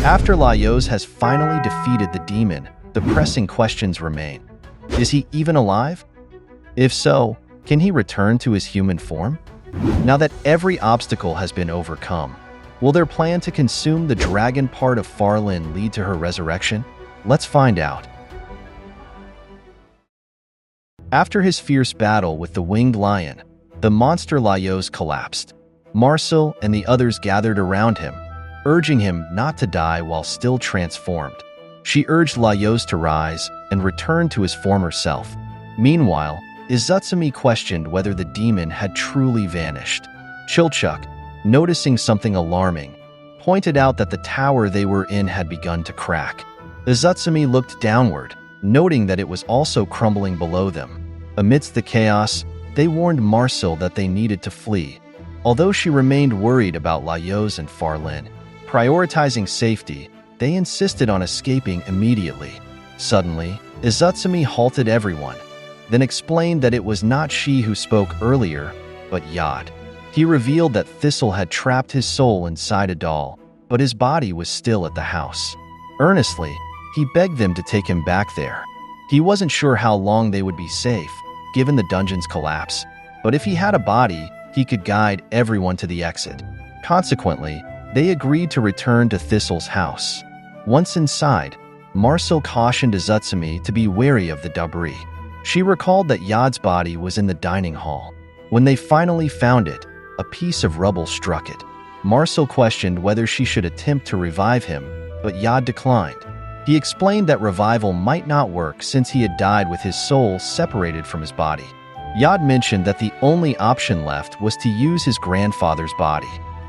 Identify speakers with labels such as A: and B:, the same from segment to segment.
A: After Laios has finally defeated the demon, the pressing questions remain. Is he even alive? If so, can he return to his human form? Now that every obstacle has been overcome, will their plan to consume the dragon part of Farlyn lead to her resurrection? Let's find out. After his fierce battle with the winged lion, the monster Laios collapsed. Marcel and the others gathered around him, urging him not to die while still transformed. She urged Laios to rise and return to his former self. Meanwhile, Izutsumi questioned whether the demon had truly vanished. Chilchuk, noticing something alarming, pointed out that the tower they were in had begun to crack. Izutsumi looked downward, noting that it was also crumbling below them. Amidst the chaos, they warned Marcel that they needed to flee. Although she remained worried about Laios and Farlyn, prioritizing safety, they insisted on escaping immediately. Suddenly, Izutsumi halted everyone, then explained that it was not she who spoke earlier, but Yod. He revealed that Thistle had trapped his soul inside a doll, but his body was still at the house. Earnestly, he begged them to take him back there. He wasn't sure how long they would be safe, given the dungeon's collapse, but if he had a body, he could guide everyone to the exit. Consequently, they agreed to return to Thistle's house. Once inside, Marcel cautioned Izutsumi to be wary of the debris. She recalled that Yod's body was in the dining hall. When they finally found it, a piece of rubble struck it. Marcel questioned whether she should attempt to revive him, but Yod declined. He explained that revival might not work since he had died with his soul separated from his body. Yod mentioned that the only option left was to use his grandfather's body.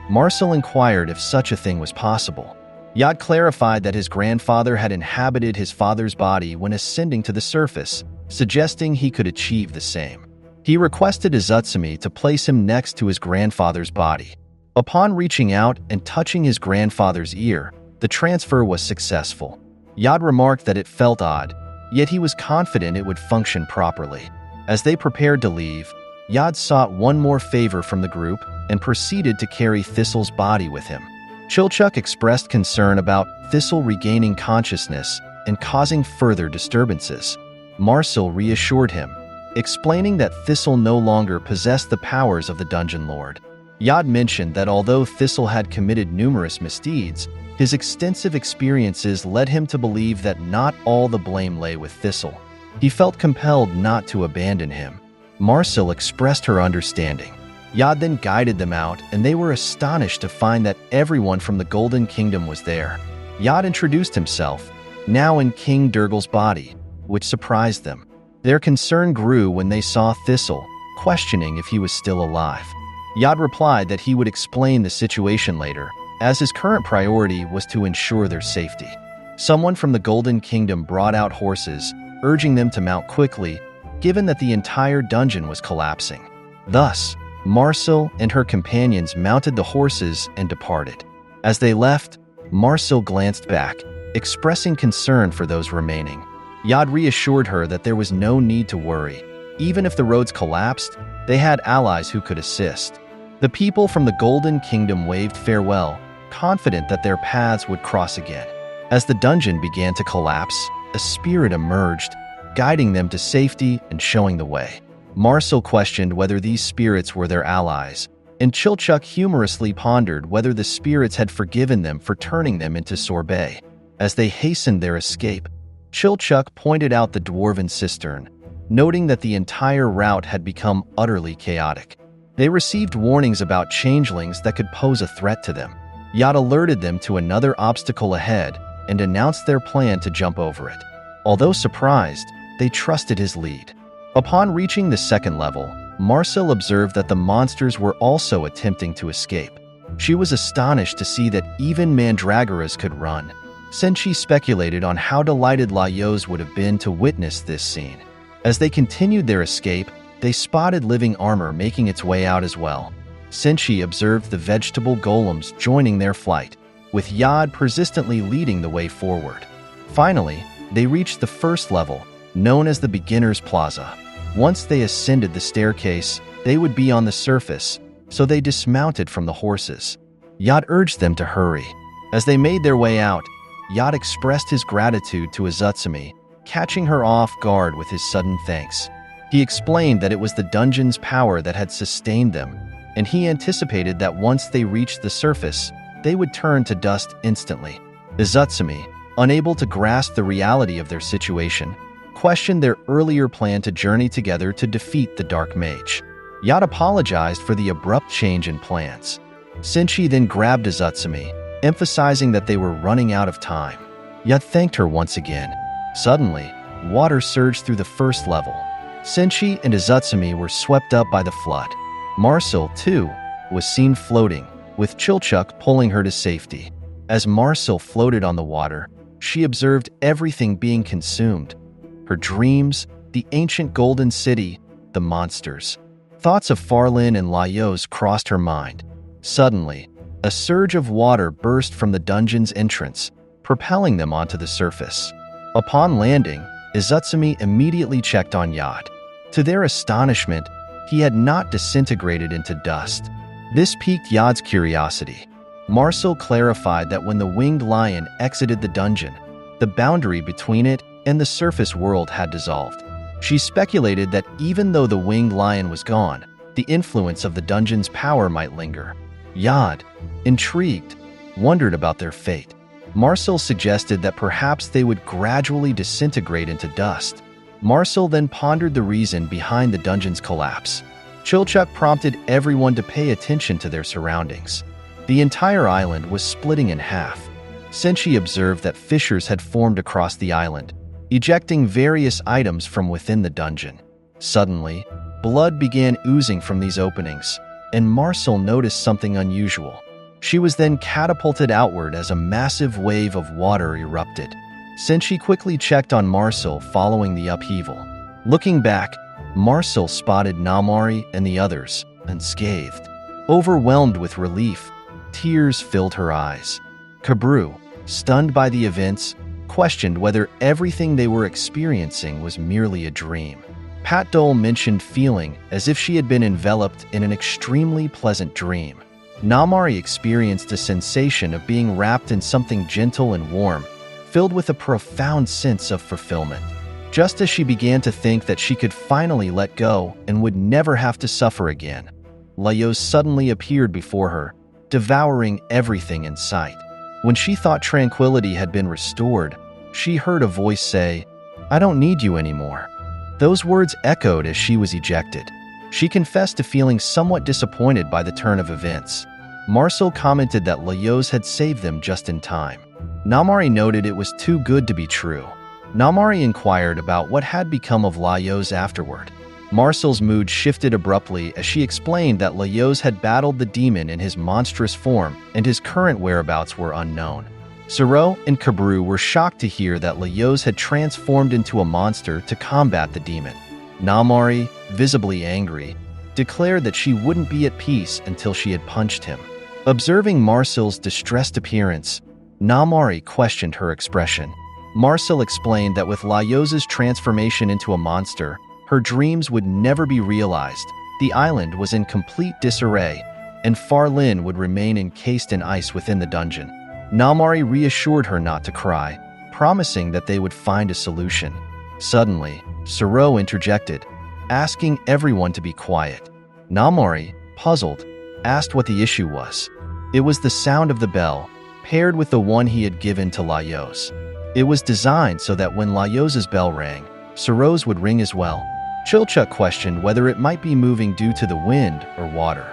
A: Marcel inquired if such a thing was possible. Yod clarified that his grandfather had inhabited his father's body when ascending to the surface, suggesting he could achieve the same. He requested Izutsumi to place him next to his grandfather's body. Upon reaching out and touching his grandfather's ear, the transfer was successful. Yod remarked that it felt odd, yet he was confident it would function properly. As they prepared to leave, Yod sought one more favor from the group and proceeded to carry Thistle's body with him. Chilchuk expressed concern about Thistle regaining consciousness and causing further disturbances. Marcel reassured him, explaining that Thistle no longer possessed the powers of the Dungeon Lord. Yod mentioned that although Thistle had committed numerous misdeeds, his extensive experiences led him to believe that not all the blame lay with Thistle. He felt compelled not to abandon him. Marcel expressed her understanding. Yod then guided them out, and they were astonished to find that everyone from the Golden Kingdom was there. Yod introduced himself, now in King Durgal's body, which surprised them. Their concern grew when they saw Thistle, questioning if he was still alive. Yod replied that he would explain the situation later, as his current priority was to ensure their safety. Someone from the Golden Kingdom brought out horses, urging them to mount quickly, given that the entire dungeon was collapsing. Thus, Marcel and her companions mounted the horses and departed. As they left, Marcel glanced back, expressing concern for those remaining. Yod reassured her that there was no need to worry. Even if the roads collapsed, they had allies who could assist. The people from the Golden Kingdom waved farewell, confident that their paths would cross again. As the dungeon began to collapse, a spirit emerged, guiding them to safety and showing the way. Marcel questioned whether these spirits were their allies, and Chilchuk humorously pondered whether the spirits had forgiven them for turning them into sorbet. As they hastened their escape, Chilchuk pointed out the dwarven cistern, noting that the entire route had become utterly chaotic. They received warnings about changelings that could pose a threat to them. Yod alerted them to another obstacle ahead and announced their plan to jump over it. Although surprised, they trusted his lead. Upon reaching the second level, Marcel observed that the monsters were also attempting to escape. She was astonished to see that even mandragoras could run, since she speculated on how delighted Laios would have been to witness this scene. As they continued their escape, they spotted living armor making its way out as well. Senshi observed the vegetable golems joining their flight, with Yod persistently leading the way forward. Finally, they reached the first level, known as the Beginner's Plaza. Once they ascended the staircase, they would be on the surface, so they dismounted from the horses. Yod urged them to hurry. As they made their way out, Yacht expressed his gratitude to Izutsumi, catching her off guard with his sudden thanks. He explained that it was the dungeon's power that had sustained them, and he anticipated that once they reached the surface, they would turn to dust instantly. Izutsumi, unable to grasp the reality of their situation, questioned their earlier plan to journey together to defeat the Dark Mage. Yacht apologized for the abrupt change in plans. Senshi then grabbed Izutsumi, emphasizing that they were running out of time. Yacht thanked her once again. Suddenly, water surged through the first level. Senshi and Izutsumi were swept up by the flood. Marcel, too, was seen floating, with Chilchuk pulling her to safety. As Marcel floated on the water, she observed everything being consumed. Her dreams, the ancient golden city, the monsters. Thoughts of Farlin and Laios crossed her mind. Suddenly, a surge of water burst from the dungeon's entrance, propelling them onto the surface. Upon landing, Izutsumi immediately checked on Yacht. To their astonishment, he had not disintegrated into dust. This piqued Yacht's curiosity. Marcel clarified that when the winged lion exited the dungeon, the boundary between it and the surface world had dissolved. She speculated that even though the winged lion was gone, the influence of the dungeon's power might linger. Yacht, intrigued, wondered about their fate. Marcel suggested that perhaps they would gradually disintegrate into dust. Marcel then pondered the reason behind the dungeon's collapse. Chilchuk prompted everyone to pay attention to their surroundings. The entire island was splitting in half. Senshi observed that fissures had formed across the island, ejecting various items from within the dungeon. Suddenly, blood began oozing from these openings, and Marcel noticed something unusual. She was then catapulted outward as a massive wave of water erupted. Senshi quickly checked on Marcel following the upheaval. Looking back, Marcel spotted Namari and the others, unscathed. Overwhelmed with relief, tears filled her eyes. Kabru, stunned by the events, questioned whether everything they were experiencing was merely a dream. Pat Dole mentioned feeling as if she had been enveloped in an extremely pleasant dream. Namari experienced a sensation of being wrapped in something gentle and warm, filled with a profound sense of fulfillment. Just as she began to think that she could finally let go and would never have to suffer again, Laios suddenly appeared before her, devouring everything in sight. When she thought tranquility had been restored, she heard a voice say, "I don't need you anymore." Those words echoed as she was ejected. She confessed to feeling somewhat disappointed by the turn of events. Marcel commented that Laios had saved them just in time. Namari noted it was too good to be true. Namari inquired about what had become of Laios afterward. Marcel's mood shifted abruptly as she explained that Laios had battled the demon in his monstrous form and his current whereabouts were unknown. Suro and Kabru were shocked to hear that Laios had transformed into a monster to combat the demon. Namari, visibly angry, declared that she wouldn't be at peace until she had punched him. Observing Marcel's distressed appearance, Namari questioned her expression. Marcel explained that with Laios's transformation into a monster, her dreams would never be realized, the island was in complete disarray, and Farlin would remain encased in ice within the dungeon. Namari reassured her not to cry, promising that they would find a solution. Suddenly, Suro interjected, asking everyone to be quiet. Namari, puzzled, asked what the issue was. It was the sound of the bell, paired with the one he had given to Laios. It was designed so that when Laios's bell rang, Suro's would ring as well. Chilchuk questioned whether it might be moving due to the wind or water.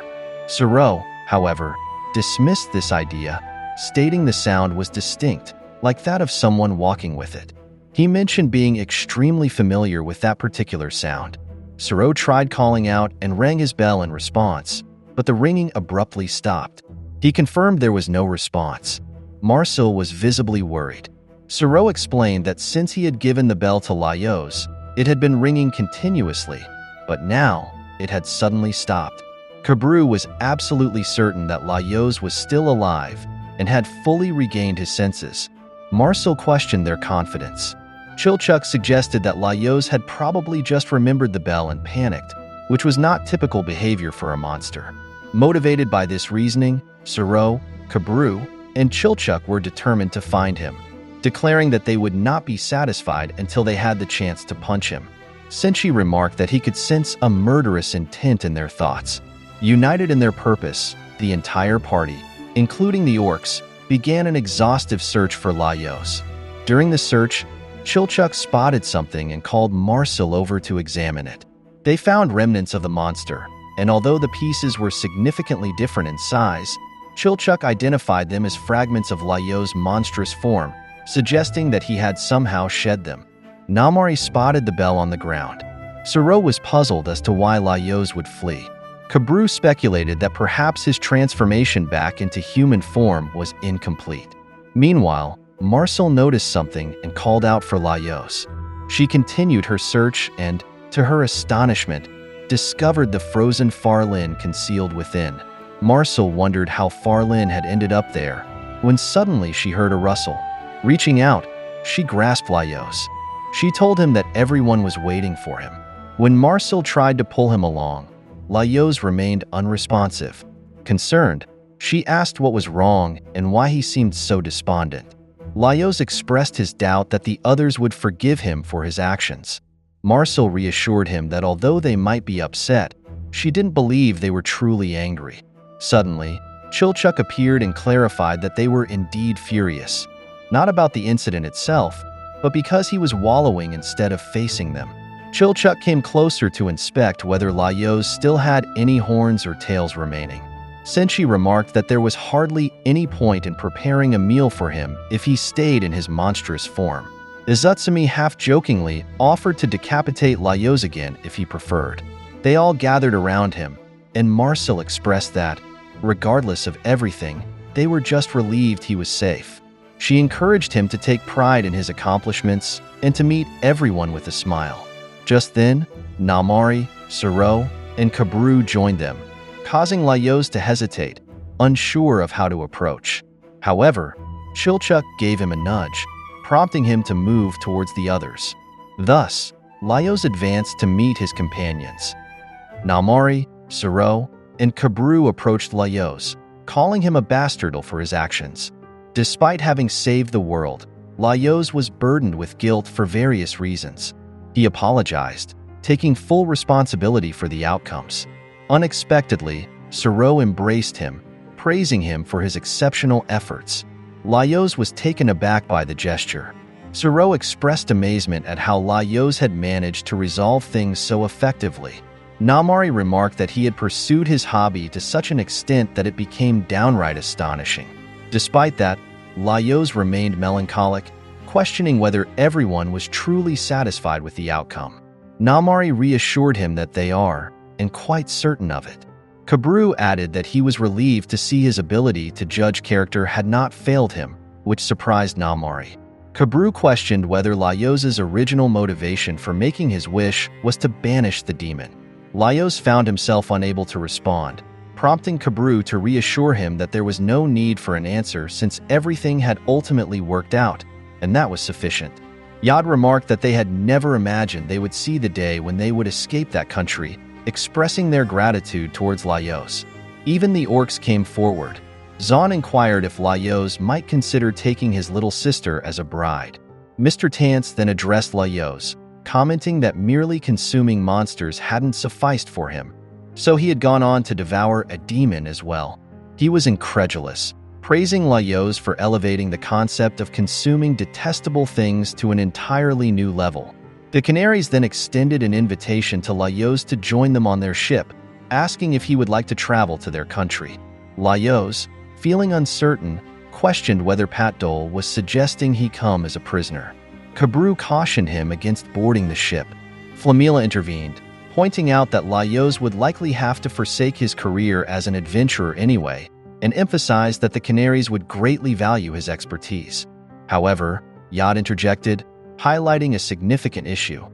A: Suro, however, dismissed this idea, stating the sound was distinct, like that of someone walking with it. He mentioned being extremely familiar with that particular sound. Suro tried calling out and rang his bell in response, but the ringing abruptly stopped. He confirmed there was no response. Marcel was visibly worried. Suro explained that since he had given the bell to Laios, it had been ringing continuously, but now it had suddenly stopped. Kabru was absolutely certain that Laios was still alive and had fully regained his senses. Marcel questioned their confidence. Chilchuk suggested that Laios had probably just remembered the bell and panicked, which was not typical behavior for a monster. Motivated by this reasoning, Suro, Kabru, and Chilchuk were determined to find him, declaring that they would not be satisfied until they had the chance to punch him. Senshi remarked that he could sense a murderous intent in their thoughts. United in their purpose, the entire party, including the orcs, began an exhaustive search for Laios. During the search, Chilchuk spotted something and called Marcel over to examine it. They found remnants of the monster, and although the pieces were significantly different in size, Chilchuk identified them as fragments of Laios' monstrous form, suggesting that he had somehow shed them. Namari spotted the bell on the ground. Suro was puzzled as to why Laios would flee. Kabru speculated that perhaps his transformation back into human form was incomplete. Meanwhile, Marcel noticed something and called out for Laios. She continued her search and, to her astonishment, discovered the frozen Farlin concealed within. Marcel wondered how Farlin had ended up there, when suddenly she heard a rustle. Reaching out, she grasped Laios. She told him that everyone was waiting for him. When Marcel tried to pull him along, Laios remained unresponsive. Concerned, she asked what was wrong and why he seemed so despondent. Laios expressed his doubt that the others would forgive him for his actions. Marcel reassured him that although they might be upset, she didn't believe they were truly angry. Suddenly, Chilchuk appeared and clarified that they were indeed furious, not about the incident itself, but because he was wallowing instead of facing them. Chilchuk came closer to inspect whether Laios still had any horns or tails remaining. Senshi remarked that there was hardly any point in preparing a meal for him if he stayed in his monstrous form. Izutsumi half-jokingly offered to decapitate Laios again if he preferred. They all gathered around him, and Marcel expressed that, regardless of everything, they were just relieved he was safe. She encouraged him to take pride in his accomplishments and to meet everyone with a smile. Just then, Namari, Suro, and Kabru joined them, causing Laios to hesitate, unsure of how to approach. However, Chilchuk gave him a nudge, prompting him to move towards the others. Thus, Laios advanced to meet his companions. Namari, Suro, and Kabru approached Laios, calling him a bastard for his actions. Despite having saved the world, Laios was burdened with guilt for various reasons. He apologized, taking full responsibility for the outcomes. Unexpectedly, Suro embraced him, praising him for his exceptional efforts. Laios was taken aback by the gesture. Suro expressed amazement at how Laios had managed to resolve things so effectively. Namari remarked that he had pursued his hobby to such an extent that it became downright astonishing. Despite that, Laios remained melancholic, questioning whether everyone was truly satisfied with the outcome. Namari reassured him that they are, and quite certain of it. Kabru added that he was relieved to see his ability to judge character had not failed him, which surprised Namari. Kabru questioned whether Laios' original motivation for making his wish was to banish the demon. Laios found himself unable to respond, prompting Kabru to reassure him that there was no need for an answer since everything had ultimately worked out, and that was sufficient. Yad remarked that they had never imagined they would see the day when they would escape that country, expressing their gratitude towards Laios. Even the orcs came forward. Zahn inquired if Laios might consider taking his little sister as a bride. Mr. Tance then addressed Laios, commenting that merely consuming monsters hadn't sufficed for him, so he had gone on to devour a demon as well. He was incredulous, praising Laios for elevating the concept of consuming detestable things to an entirely new level. The Canaries then extended an invitation to Laios to join them on their ship, asking if he would like to travel to their country. Laios, feeling uncertain, questioned whether Patdol was suggesting he come as a prisoner. Kabru cautioned him against boarding the ship. Flamila intervened, pointing out that Laios would likely have to forsake his career as an adventurer anyway, and emphasized that the Canaries would greatly value his expertise. However, Yad interjected, highlighting a significant issue.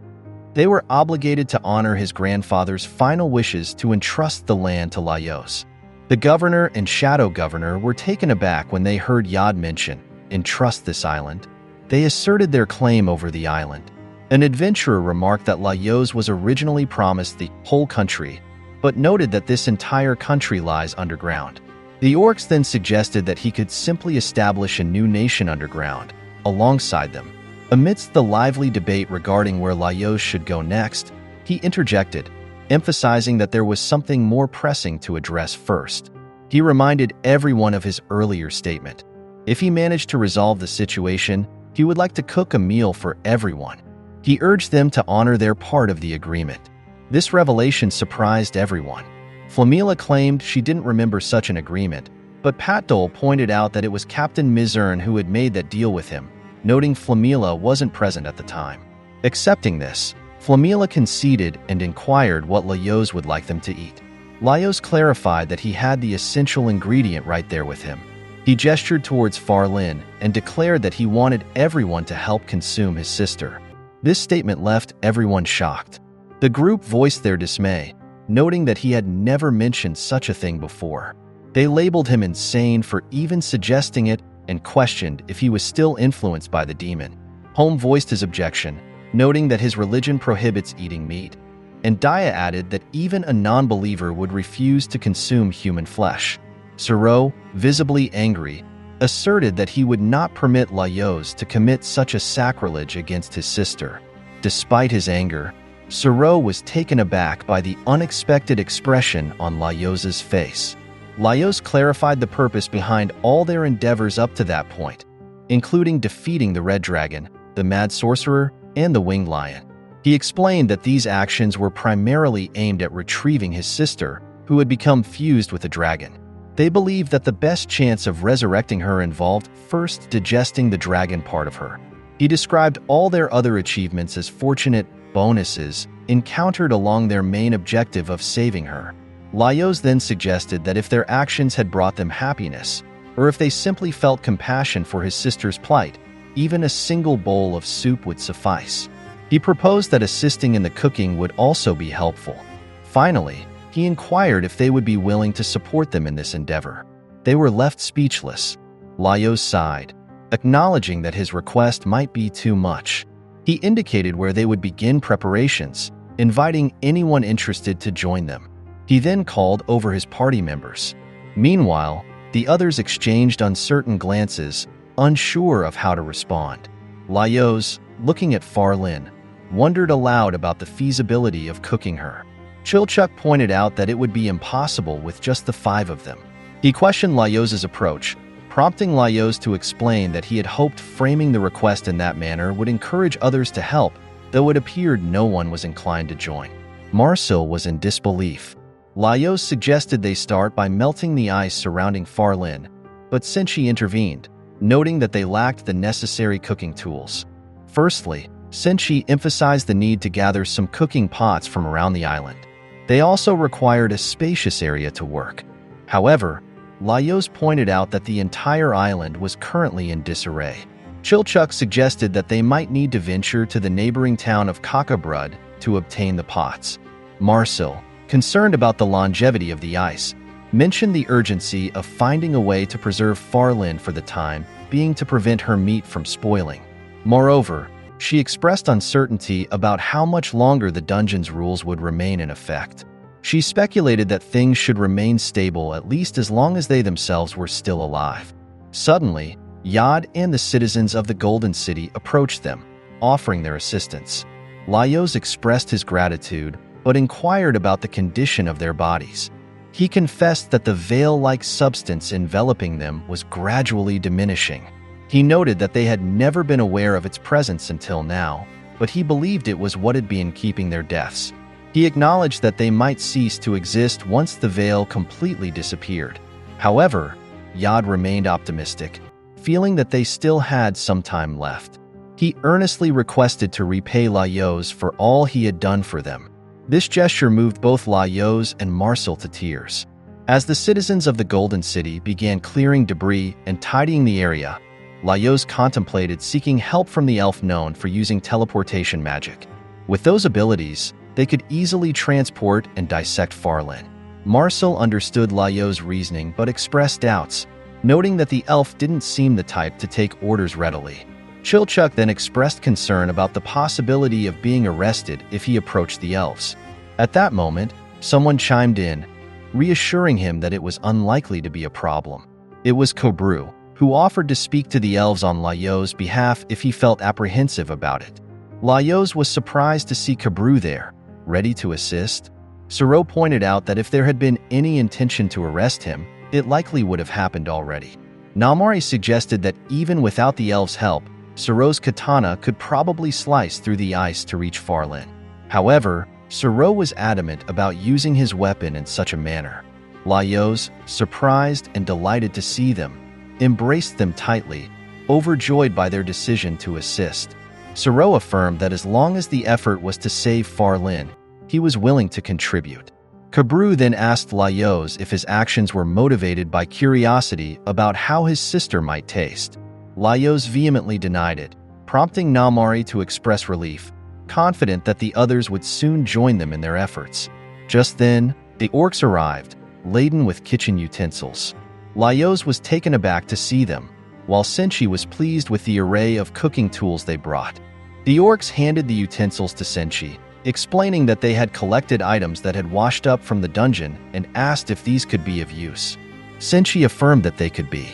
A: They were obligated to honor his grandfather's final wishes to entrust the land to Laios. The governor and shadow governor were taken aback when they heard Yad mention, entrust this island. They asserted their claim over the island. An adventurer remarked that Laios was originally promised the whole country, but noted that this entire country lies underground. The orcs then suggested that he could simply establish a new nation underground, alongside them. Amidst the lively debate regarding where Laios should go next, he interjected, emphasizing that there was something more pressing to address first. He reminded everyone of his earlier statement. If he managed to resolve the situation, he would like to cook a meal for everyone. He urged them to honor their part of the agreement. This revelation surprised everyone. Flamila claimed she didn't remember such an agreement, but Patdol pointed out that it was Captain Mizern who had made that deal with him, noting Flamila wasn't present at the time. Accepting this, Flamila conceded and inquired what Laios would like them to eat. Laios clarified that he had the essential ingredient right there with him. He gestured towards Farlyn and declared that he wanted everyone to help consume his sister. This statement left everyone shocked. The group voiced their dismay, noting that he had never mentioned such a thing before. They labeled him insane for even suggesting it and questioned if he was still influenced by the demon. Home voiced his objection, noting that his religion prohibits eating meat. And Daya added that even a non-believer would refuse to consume human flesh. Suro, visibly angry, asserted that he would not permit Laios to commit such a sacrilege against his sister. Despite his anger, Suro was taken aback by the unexpected expression on Laios's face. Laios clarified the purpose behind all their endeavors up to that point, including defeating the Red Dragon, the Mad Sorcerer, and the Winged Lion. He explained that these actions were primarily aimed at retrieving his sister, who had become fused with the dragon. They believed that the best chance of resurrecting her involved first digesting the dragon part of her. He described all their other achievements as fortunate bonuses encountered along their main objective of saving her. Laios then suggested that if their actions had brought them happiness, or if they simply felt compassion for his sister's plight, even a single bowl of soup would suffice. He proposed that assisting in the cooking would also be helpful. Finally, he inquired if they would be willing to support them in this endeavor. They were left speechless. Laios sighed, acknowledging that his request might be too much. He indicated where they would begin preparations, inviting anyone interested to join them. He then called over his party members. Meanwhile, the others exchanged uncertain glances, unsure of how to respond. Laios, looking at Farlyn, wondered aloud about the feasibility of cooking her. Chilchuk pointed out that it would be impossible with just the 5 of them. He questioned Laios's approach, prompting Laios to explain that he had hoped framing the request in that manner would encourage others to help, though it appeared no one was inclined to join. Marcel was in disbelief. Laios suggested they start by melting the ice surrounding Farlyn, but Senshi intervened, noting that they lacked the necessary cooking tools. Firstly, Senshi emphasized the need to gather some cooking pots from around the island. They also required a spacious area to work. However, Laios pointed out that the entire island was currently in disarray. Chilchuk suggested that they might need to venture to the neighboring town of Kakabrud to obtain the pots. Marcel, concerned about the longevity of the ice, mentioned the urgency of finding a way to preserve Farlyn for the time being to prevent her meat from spoiling. Moreover, she expressed uncertainty about how much longer the dungeon's rules would remain in effect. She speculated that things should remain stable at least as long as they themselves were still alive. Suddenly, Yad and the citizens of the Golden City approached them, offering their assistance. Laios expressed his gratitude, but inquired about the condition of their bodies. He confessed that the veil-like substance enveloping them was gradually diminishing. He noted that they had never been aware of its presence until now, but he believed it was what had been keeping their deaths. He acknowledged that they might cease to exist once the veil completely disappeared. However, Yad remained optimistic, feeling that they still had some time left. He earnestly requested to repay Laios for all he had done for them. This gesture moved both Laios and Marcel to tears. As the citizens of the Golden City began clearing debris and tidying the area, Laios contemplated seeking help from the elf known for using teleportation magic. With those abilities, they could easily transport and dissect Farlyn. Marcel understood Laios' reasoning but expressed doubts, noting that the elf didn't seem the type to take orders readily. Chilchuk then expressed concern about the possibility of being arrested if he approached the elves. At that moment, someone chimed in, reassuring him that it was unlikely to be a problem. It was Kobru, who offered to speak to the elves on Laios' behalf if he felt apprehensive about it. Laios was surprised to see Kobru there, ready to assist. Suro pointed out that if there had been any intention to arrest him, it likely would have happened already. Namari suggested that even without the elves' help, Suro's katana could probably slice through the ice to reach Farlin. However, Suro was adamant about using his weapon in such a manner. Laios, surprised and delighted to see them, embraced them tightly, overjoyed by their decision to assist. Suro affirmed that as long as the effort was to save Farlin, he was willing to contribute. Kobru then asked Laios if his actions were motivated by curiosity about how his sister might taste. Laios vehemently denied it, prompting Namari to express relief, confident that the others would soon join them in their efforts. Just then, the orcs arrived, laden with kitchen utensils. Laios was taken aback to see them, while Senshi was pleased with the array of cooking tools they brought. The orcs handed the utensils to Senshi, explaining that they had collected items that had washed up from the dungeon and asked if these could be of use. Senshi affirmed that they could be.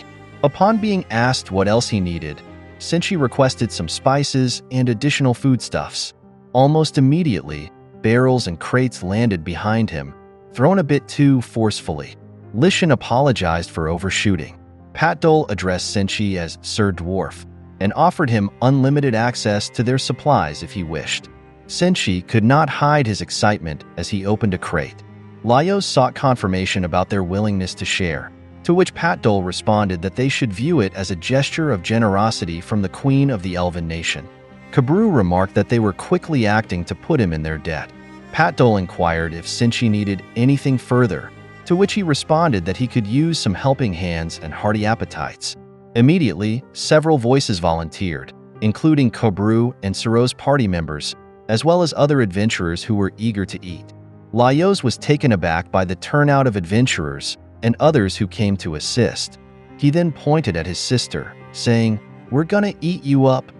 A: Upon being asked what else he needed, Senshi requested some spices and additional foodstuffs. Almost immediately, barrels and crates landed behind him, thrown a bit too forcefully. Lishan apologized for overshooting. Patdol addressed Senshi as Sir Dwarf and offered him unlimited access to their supplies if he wished. Senshi could not hide his excitement as he opened a crate. Laios sought confirmation about their willingness to share, to which Patdol responded that they should view it as a gesture of generosity from the Queen of the Elven Nation. Kobru remarked that they were quickly acting to put him in their debt. Patdol inquired if Senshi needed anything further, to which he responded that he could use some helping hands and hearty appetites. Immediately, several voices volunteered, including Kobru and Suro's party members, as well as other adventurers who were eager to eat. Laios was taken aback by the turnout of adventurers and others who came to assist. He then pointed at his sister, saying, "We're gonna eat you up."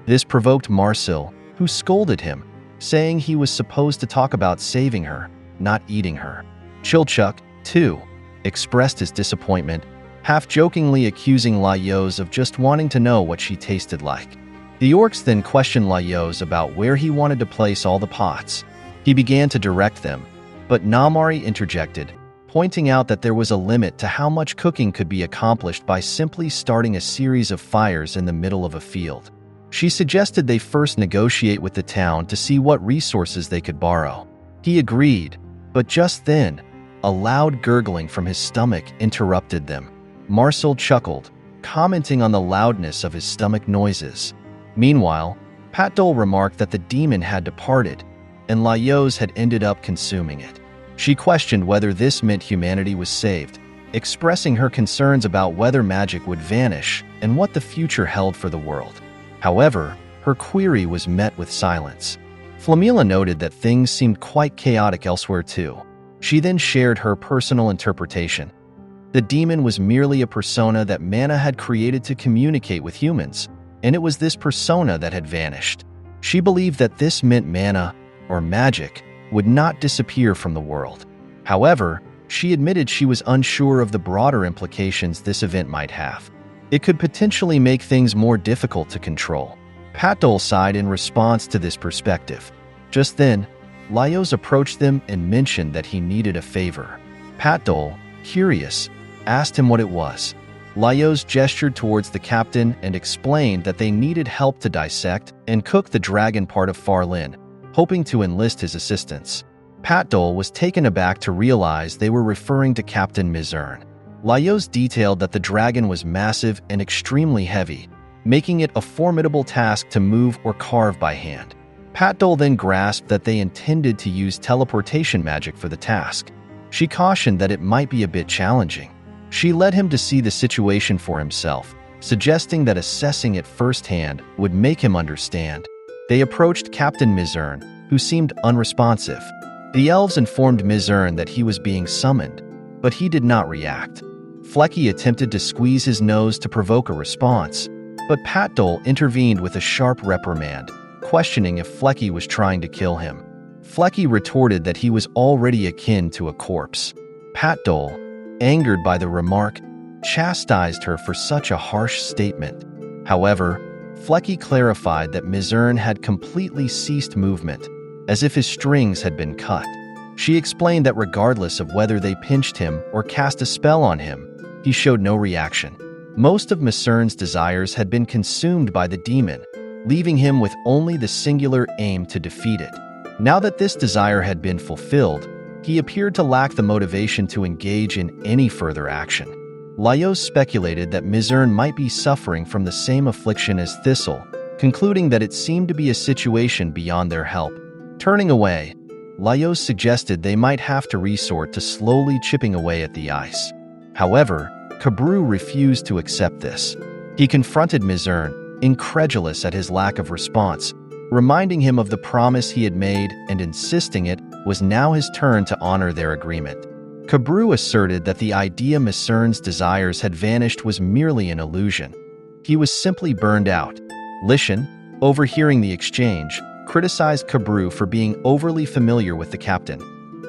A: This provoked Marsil, who scolded him, saying he was supposed to talk about saving her, not eating her. Chilchuk, too, expressed his disappointment, half-jokingly accusing Laios of just wanting to know what she tasted like. The orcs then questioned Laios about where he wanted to place all the pots. He began to direct them, but Namari interjected, pointing out that there was a limit to how much cooking could be accomplished by simply starting a series of fires in the middle of a field. She suggested they first negotiate with the town to see what resources they could borrow. He agreed, but just then, a loud gurgling from his stomach interrupted them. Marsil chuckled, commenting on the loudness of his stomach noises. Meanwhile, Patdol remarked that the demon had departed, and Laios had ended up consuming it. She questioned whether this meant humanity was saved, expressing her concerns about whether magic would vanish and what the future held for the world. However, her query was met with silence. Flamila noted that things seemed quite chaotic elsewhere too. She then shared her personal interpretation. The demon was merely a persona that Mana had created to communicate with humans, and it was this persona that had vanished. She believed that this meant Mana, or magic, would not disappear from the world. However, she admitted she was unsure of the broader implications this event might have. It could potentially make things more difficult to control. Patdol sighed in response to this perspective. Just then, Laios approached them and mentioned that he needed a favor. Patdol, curious, asked him what it was. Laios gestured towards the captain and explained that they needed help to dissect and cook the dragon part of Farlin, hoping to enlist his assistance. Patdol was taken aback to realize they were referring to Captain Mizurn. Laios detailed that the dragon was massive and extremely heavy, making it a formidable task to move or carve by hand. Patdol then grasped that they intended to use teleportation magic for the task. She cautioned that it might be a bit challenging. She led him to see the situation for himself, suggesting that assessing it firsthand would make him understand. They approached Captain Mizurn, who seemed unresponsive. The elves informed Mizurn that he was being summoned, but he did not react. Flecky attempted to squeeze his nose to provoke a response, but Patdol intervened with a sharp reprimand, questioning if Flecky was trying to kill him. Flecky retorted that he was already akin to a corpse. Patdol, angered by the remark, chastised her for such a harsh statement. However, Flecky clarified that Mizurn had completely ceased movement, as if his strings had been cut. She explained that regardless of whether they pinched him or cast a spell on him, he showed no reaction. Most of Mizurn's desires had been consumed by the demon, leaving him with only the singular aim to defeat it. Now that this desire had been fulfilled, he appeared to lack the motivation to engage in any further action. Laios speculated that Mizurn might be suffering from the same affliction as Thistle, concluding that it seemed to be a situation beyond their help. Turning away, Laios suggested they might have to resort to slowly chipping away at the ice. However, Kabru refused to accept this. He confronted Mizurn, incredulous at his lack of response, reminding him of the promise he had made and insisting it was now his turn to honor their agreement. Kabru asserted that the idea Mizurn's desires had vanished was merely an illusion. He was simply burned out. Lishan, overhearing the exchange, criticized Kabru for being overly familiar with the captain,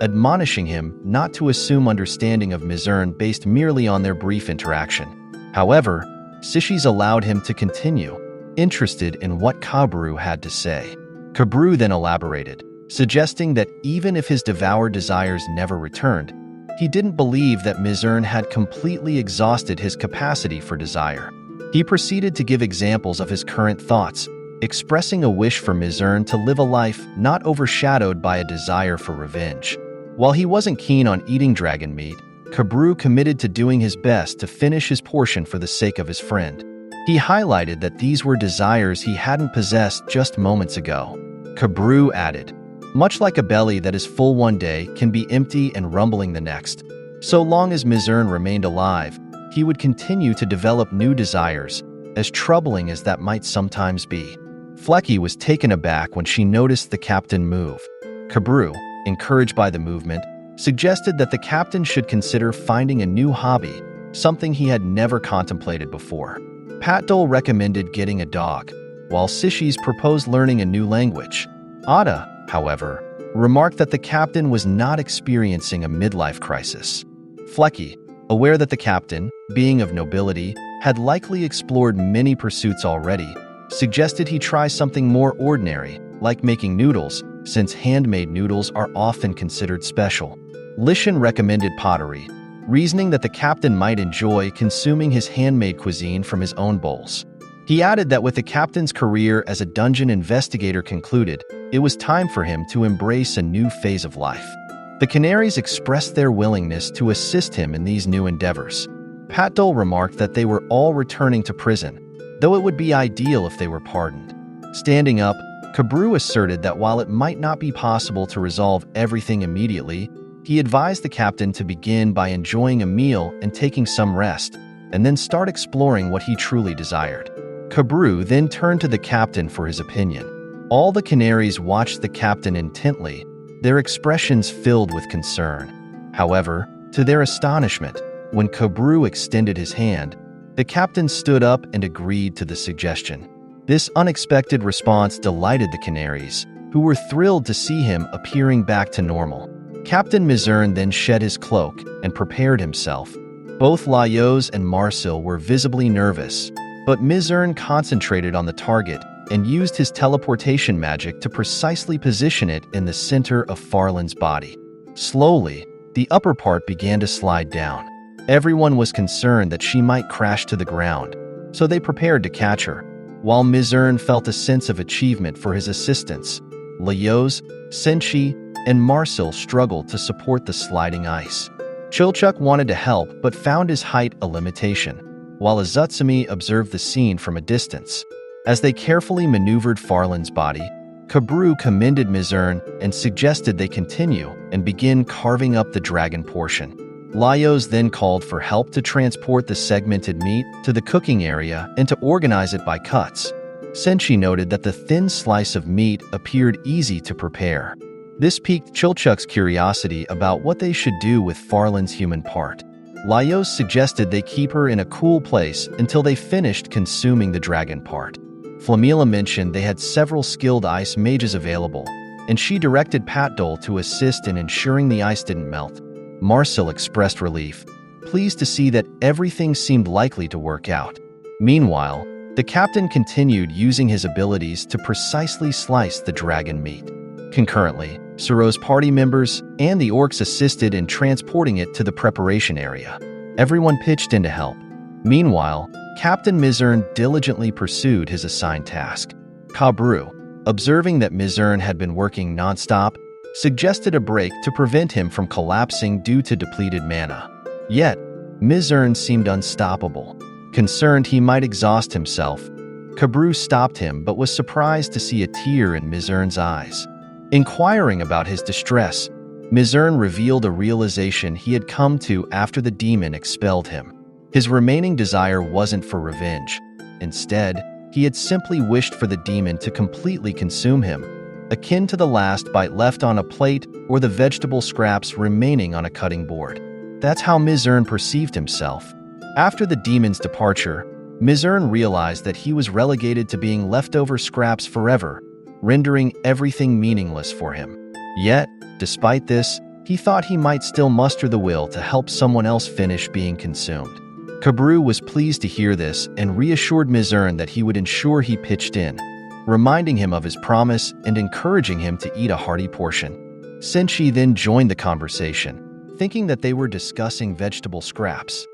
A: admonishing him not to assume understanding of Mizurn based merely on their brief interaction. However, Sishis allowed him to continue, interested in what Kabru had to say. Kabru then elaborated, suggesting that even if his devoured desires never returned, he didn't believe that Mizurn had completely exhausted his capacity for desire. He proceeded to give examples of his current thoughts, expressing a wish for Mizurn to live a life not overshadowed by a desire for revenge. While he wasn't keen on eating dragon meat, Kabru committed to doing his best to finish his portion for the sake of his friend. He highlighted that these were desires he hadn't possessed just moments ago. Kabru added, "Much like a belly that is full one day can be empty and rumbling the next, so long as Mizurn remained alive, he would continue to develop new desires, as troubling as that might sometimes be." Flecky was taken aback when she noticed the captain move. Kabru, encouraged by the movement, suggested that the captain should consider finding a new hobby, something he had never contemplated before. Patdol recommended getting a dog, while Sishis proposed learning a new language. Ada, however, remarked that the captain was not experiencing a midlife crisis. Flecky, aware that the captain, being of nobility, had likely explored many pursuits already, suggested he try something more ordinary, like making noodles, since handmade noodles are often considered special. Lishan recommended pottery, reasoning that the captain might enjoy consuming his handmade cuisine from his own bowls. He added that with the captain's career as a dungeon investigator concluded, it was time for him to embrace a new phase of life. The Canaries expressed their willingness to assist him in these new endeavors. Patdol remarked that they were all returning to prison, though it would be ideal if they were pardoned. Standing up, Kabru asserted that while it might not be possible to resolve everything immediately, he advised the captain to begin by enjoying a meal and taking some rest, and then start exploring what he truly desired. Kabru then turned to the captain for his opinion. All the Canaries watched the captain intently, their expressions filled with concern. However, to their astonishment, when Kabru extended his hand, the captain stood up and agreed to the suggestion. This unexpected response delighted the Canaries, who were thrilled to see him appearing back to normal. Captain Mizurn then shed his cloak and prepared himself. Both Laios and Marsil were visibly nervous, but Mizurn concentrated on the target and used his teleportation magic to precisely position it in the center of Farlin's body. Slowly, the upper part began to slide down. Everyone was concerned that she might crash to the ground, so they prepared to catch her. While Mizurn felt a sense of achievement for his assistance, Laios, Senshi, and Marsil struggled to support the sliding ice. Chilchuk wanted to help but found his height a limitation, while Azutsumi observed the scene from a distance. As they carefully maneuvered Farlin's body, Kabru commended Mizurn and suggested they continue and begin carving up the dragon portion. Laios then called for help to transport the segmented meat to the cooking area and to organize it by cuts. Senshi noted that the thin slice of meat appeared easy to prepare. This piqued Chilchuk's curiosity about what they should do with Farlin's human part. Laios suggested they keep her in a cool place until they finished consuming the dragon part. Flamila mentioned they had several skilled ice mages available, and she directed Patdol to assist in ensuring the ice didn't melt. Marcel expressed relief, pleased to see that everything seemed likely to work out. Meanwhile, the captain continued using his abilities to precisely slice the dragon meat. Concurrently, Suro's party members and the orcs assisted in transporting it to the preparation area. Everyone pitched in to help. Meanwhile, Captain Mizern diligently pursued his assigned task. Kabru, observing that Mizern had been working non-stop, suggested a break to prevent him from collapsing due to depleted mana. Yet, Mizern seemed unstoppable. Concerned he might exhaust himself, Kabru stopped him but was surprised to see a tear in Mizern's eyes. Inquiring about his distress, Mizern revealed a realization he had come to after the demon expelled him. His remaining desire wasn't for revenge. Instead, he had simply wished for the demon to completely consume him, akin to the last bite left on a plate or the vegetable scraps remaining on a cutting board. That's how Mizern perceived himself. After the demon's departure, Mizern realized that he was relegated to being leftover scraps forever, rendering everything meaningless for him. Yet, despite this, he thought he might still muster the will to help someone else finish being consumed. Kabru was pleased to hear this and reassured Mizern that he would ensure he pitched in, reminding him of his promise and encouraging him to eat a hearty portion. Senshi then joined the conversation, thinking that they were discussing vegetable scraps.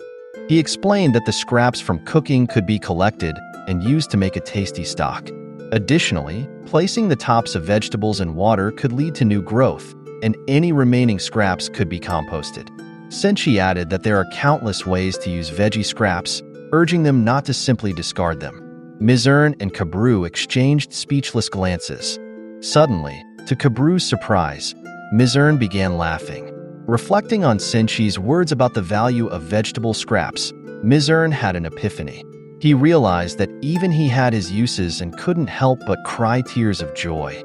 A: He explained that the scraps from cooking could be collected and used to make a tasty stock. Additionally, placing the tops of vegetables in water could lead to new growth, and any remaining scraps could be composted. Senshi added that there are countless ways to use veggie scraps, urging them not to simply discard them. Mizern and Kabru exchanged speechless glances. Suddenly, to Kabru's surprise, Mizern began laughing. Reflecting on Senshi's words about the value of vegetable scraps, Mizern had an epiphany. He realized that even he had his uses and couldn't help but cry tears of joy.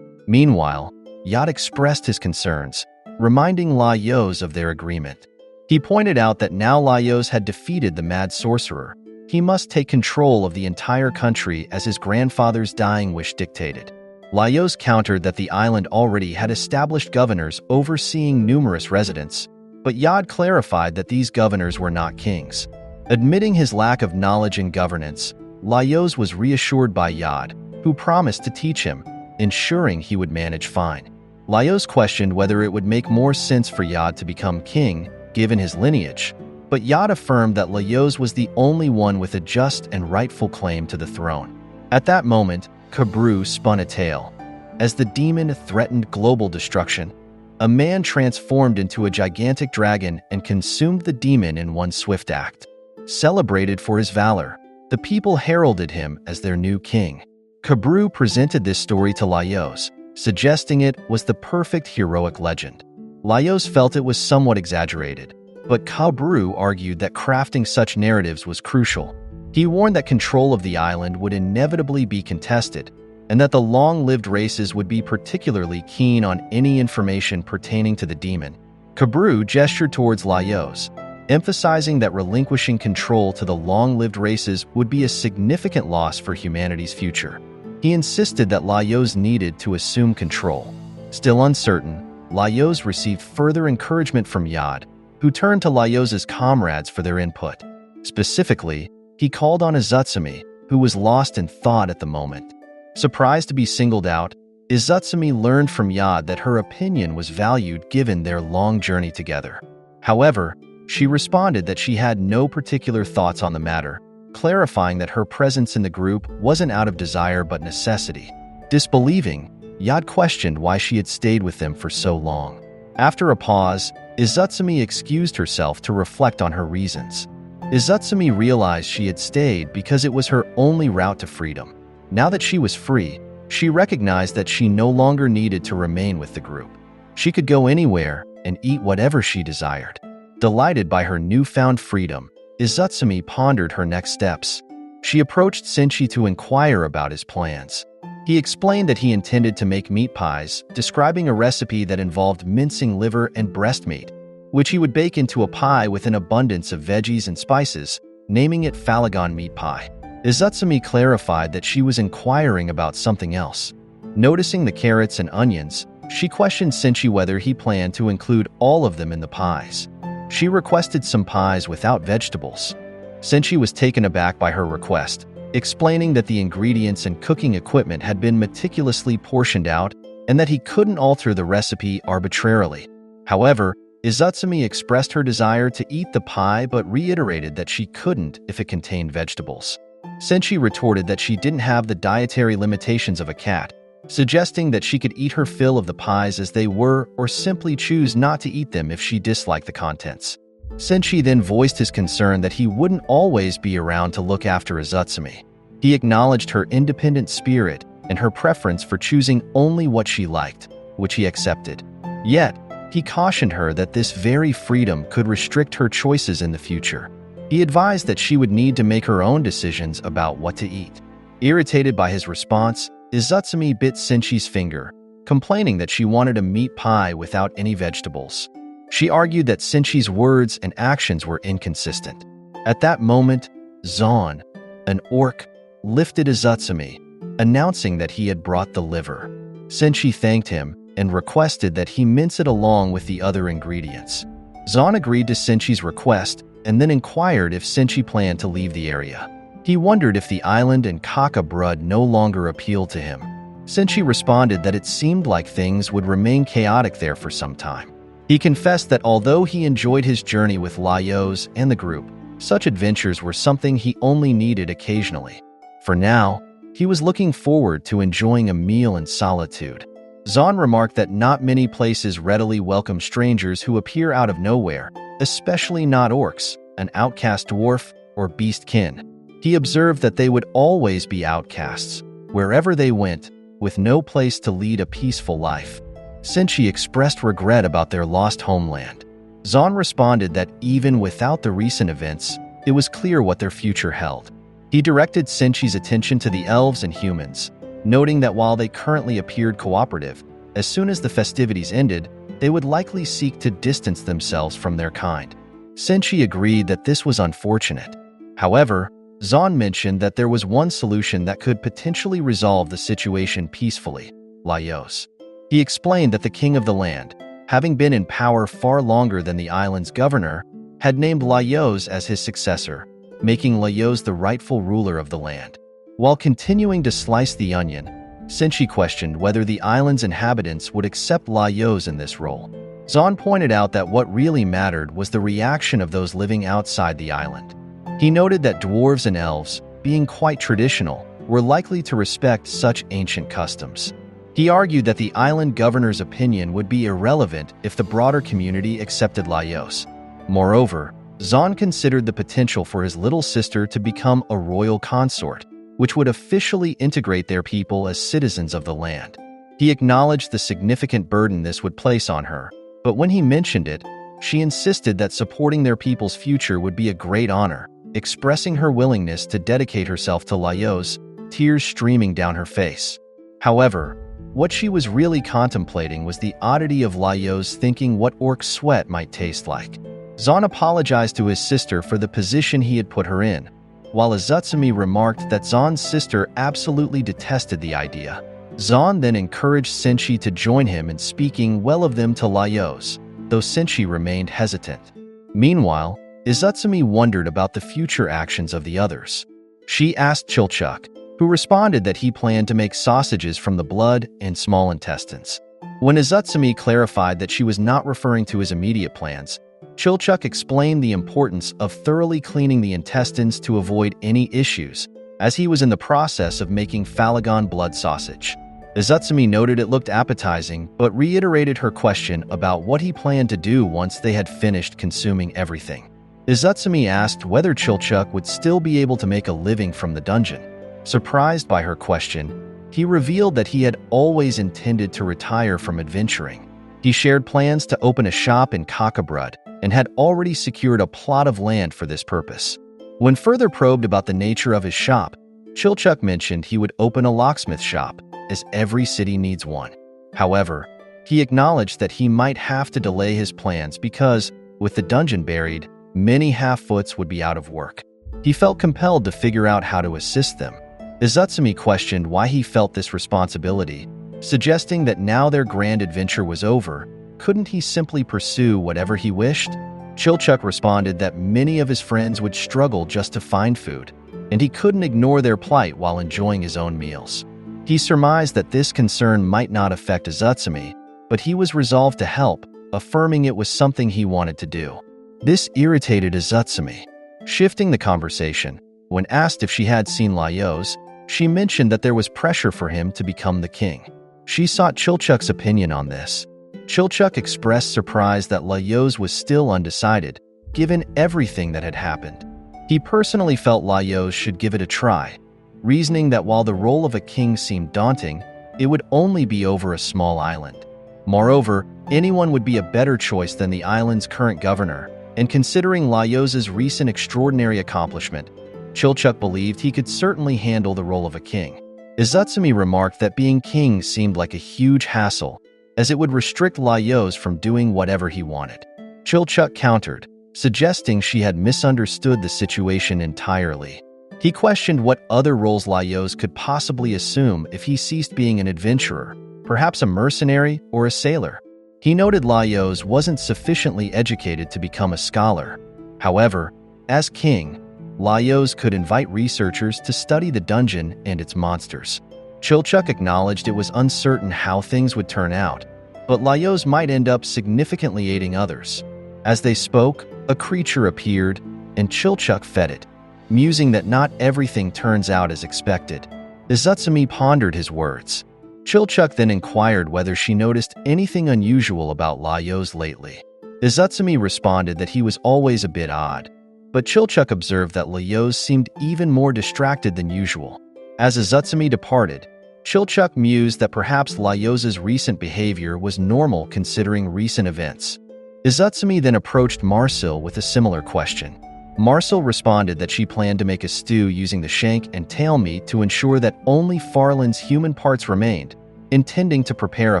A: Meanwhile, Yat expressed his concerns, reminding Laios of their agreement. He pointed out that now Laios had defeated the mad sorcerer, he must take control of the entire country as his grandfather's dying wish dictated. Laios countered that the island already had established governors overseeing numerous residents, but Yad clarified that these governors were not kings. Admitting his lack of knowledge in governance, Laios was reassured by Yad, who promised to teach him, ensuring he would manage fine. Laios questioned whether it would make more sense for Yad to become king, given his lineage, but Yad affirmed that Laios was the only one with a just and rightful claim to the throne. At that moment, Kabru spun a tale. As the demon threatened global destruction, a man transformed into a gigantic dragon and consumed the demon in one swift act. Celebrated for his valor, the people heralded him as their new king. Kabru presented this story to Laios, suggesting it was the perfect heroic legend. Laios felt it was somewhat exaggerated, but Kabru argued that crafting such narratives was crucial. He warned that control of the island would inevitably be contested, and that the long-lived races would be particularly keen on any information pertaining to the demon. Kabru gestured towards Laios, emphasizing that relinquishing control to the long-lived races would be a significant loss for humanity's future. He insisted that Laios needed to assume control. Still uncertain, Laios received further encouragement from Yad, who turned to Laios's comrades for their input. Specifically, he called on Izutsumi, who was lost in thought at the moment. Surprised to be singled out, Izutsumi learned from Yad that her opinion was valued given their long journey together. However, she responded that she had no particular thoughts on the matter, clarifying that her presence in the group wasn't out of desire but necessity. Disbelieving, Yad questioned why she had stayed with them for so long. After a pause, Izutsumi excused herself to reflect on her reasons. Izutsumi realized she had stayed because it was her only route to freedom. Now that she was free, she recognized that she no longer needed to remain with the group. She could go anywhere and eat whatever she desired. Delighted by her newfound freedom, Izutsumi pondered her next steps. She approached Senshi to inquire about his plans. He explained that he intended to make meat pies, describing a recipe that involved mincing liver and breast meat, which he would bake into a pie with an abundance of veggies and spices, naming it Falin meat pie. Izutsumi clarified that she was inquiring about something else. Noticing the carrots and onions, She questioned Senshi whether he planned to include all of them in the pies. She requested some pies without vegetables. Senshi was taken aback by her request, explaining that the ingredients and cooking equipment had been meticulously portioned out and that he couldn't alter the recipe arbitrarily. However, Izutsumi expressed her desire to eat the pie but reiterated that she couldn't if it contained vegetables. Senshi retorted that she didn't have the dietary limitations of a cat, suggesting that she could eat her fill of the pies as they were or simply choose not to eat them if she disliked the contents. Senshi then voiced his concern that he wouldn't always be around to look after Izutsumi. He acknowledged her independent spirit and her preference for choosing only what she liked, which he accepted. Yet, he cautioned her that this very freedom could restrict her choices in the future. He advised that she would need to make her own decisions about what to eat. Irritated by his response, Izutsumi bit Senshi's finger, complaining that she wanted a meat pie without any vegetables. She argued that Senshi's words and actions were inconsistent. At that moment, Zon, an orc, lifted Izutsumi, announcing that he had brought the liver. Senshi thanked him and requested that he mince it along with the other ingredients. Zon agreed to Senshi's request and then inquired if Senshi planned to leave the area. He wondered if the island and Kaka Brud no longer appealed to him. Senshi responded that it seemed like things would remain chaotic there for some time. He confessed that although he enjoyed his journey with Laios and the group, such adventures were something he only needed occasionally. For now, he was looking forward to enjoying a meal in solitude. Zon remarked that not many places readily welcome strangers who appear out of nowhere, especially not orcs, an outcast dwarf, or beastkin. He observed that they would always be outcasts, wherever they went, with no place to lead a peaceful life. Senshi expressed regret about their lost homeland. Zon responded that even without the recent events, it was clear what their future held. He directed Senshi's attention to the elves and humans, noting that while they currently appeared cooperative, as soon as the festivities ended, they would likely seek to distance themselves from their kind. Senshi agreed that this was unfortunate. However, Zon mentioned that there was one solution that could potentially resolve the situation peacefully: Laios. He explained that the king of the land, having been in power far longer than the island's governor, had named Laios as his successor, making Laios the rightful ruler of the land. While continuing to slice the onion, Senshi questioned whether the island's inhabitants would accept Laios in this role. Zon pointed out that what really mattered was the reaction of those living outside the island. He noted that dwarves and elves, being quite traditional, were likely to respect such ancient customs. He argued that the island governor's opinion would be irrelevant if the broader community accepted Laios. Moreover, Zon considered the potential for his little sister to become a royal consort, which would officially integrate their people as citizens of the land. He acknowledged the significant burden this would place on her, but when he mentioned it, she insisted that supporting their people's future would be a great honor, expressing her willingness to dedicate herself to Laios, tears streaming down her face. However, what she was really contemplating was the oddity of Laios thinking what orc sweat might taste like. Zon apologized to his sister for the position he had put her in, while Izutsumi remarked that Zon's sister absolutely detested the idea. Zon then encouraged Senshi to join him in speaking well of them to Laios, though Senshi remained hesitant. Meanwhile, Izutsumi wondered about the future actions of the others. She asked Chilchuk, who responded that he planned to make sausages from the blood and small intestines. When Izutsumi clarified that she was not referring to his immediate plans, Chilchuk explained the importance of thoroughly cleaning the intestines to avoid any issues, as he was in the process of making Falagon blood sausage. Izutsumi noted it looked appetizing, but reiterated her question about what he planned to do once they had finished consuming everything. Izutsumi asked whether Chilchuk would still be able to make a living from the dungeon. Surprised by her question, he revealed that he had always intended to retire from adventuring. He shared plans to open a shop in Kakabrud and had already secured a plot of land for this purpose. When further probed about the nature of his shop, Chilchuk mentioned he would open a locksmith shop, as every city needs one. However, he acknowledged that he might have to delay his plans because, with the dungeon buried, many half-foots would be out of work. He felt compelled to figure out how to assist them. Izutsumi questioned why he felt this responsibility, suggesting that now their grand adventure was over, couldn't he simply pursue whatever he wished? Chilchuk responded that many of his friends would struggle just to find food, and he couldn't ignore their plight while enjoying his own meals. He surmised that this concern might not affect Izutsumi, but he was resolved to help, affirming it was something he wanted to do. This irritated Izutsumi. Shifting the conversation, when asked if she had seen Laios, she mentioned that there was pressure for him to become the king. She sought Chilchuk's opinion on this. Chilchuk expressed surprise that Laios was still undecided, given everything that had happened. He personally felt Laios should give it a try, reasoning that while the role of a king seemed daunting, it would only be over a small island. Moreover, anyone would be a better choice than the island's current governor, and considering Laios' recent extraordinary accomplishment, Chilchuk believed he could certainly handle the role of a king. Izutsumi remarked that being king seemed like a huge hassle, as it would restrict Laios from doing whatever he wanted. Chilchuk countered, suggesting she had misunderstood the situation entirely. He questioned what other roles Laios could possibly assume if he ceased being an adventurer, perhaps a mercenary or a sailor. He noted Laios wasn't sufficiently educated to become a scholar. However, as king, Laios could invite researchers to study the dungeon and its monsters. Chilchuk acknowledged it was uncertain how things would turn out, but Laios might end up significantly aiding others. As they spoke, a creature appeared, and Chilchuk fed it, musing that not everything turns out as expected. Izutsumi pondered his words. Chilchuk then inquired whether she noticed anything unusual about Laios lately. Izutsumi responded that he was always a bit odd, but Chilchuk observed that Laios seemed even more distracted than usual. As Izutsumi departed, Chilchuk mused that perhaps Laios' recent behavior was normal considering recent events. Izutsumi then approached Marcel with a similar question. Marcel responded that she planned to make a stew using the shank and tail meat to ensure that only Farlin's human parts remained, intending to prepare a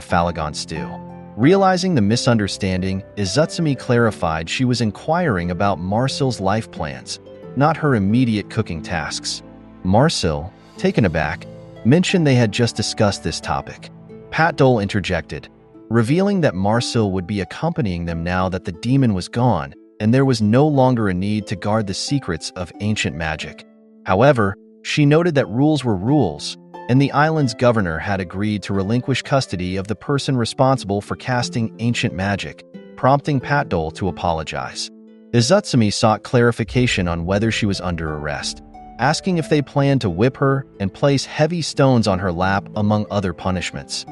A: Falagon stew. Realizing the misunderstanding, Izutsumi clarified she was inquiring about Marcel's life plans, not her immediate cooking tasks. Marcel, taken aback, mentioned they had just discussed this topic. Pat Dole interjected, revealing that Marcel would be accompanying them now that the demon was gone, and there was no longer a need to guard the secrets of ancient magic. However, she noted that rules were rules, and the island's governor had agreed to relinquish custody of the person responsible for casting ancient magic, prompting Pat Dole to apologize. Izutsumi sought clarification on whether she was under arrest, asking if they planned to whip her and place heavy stones on her lap among other punishments.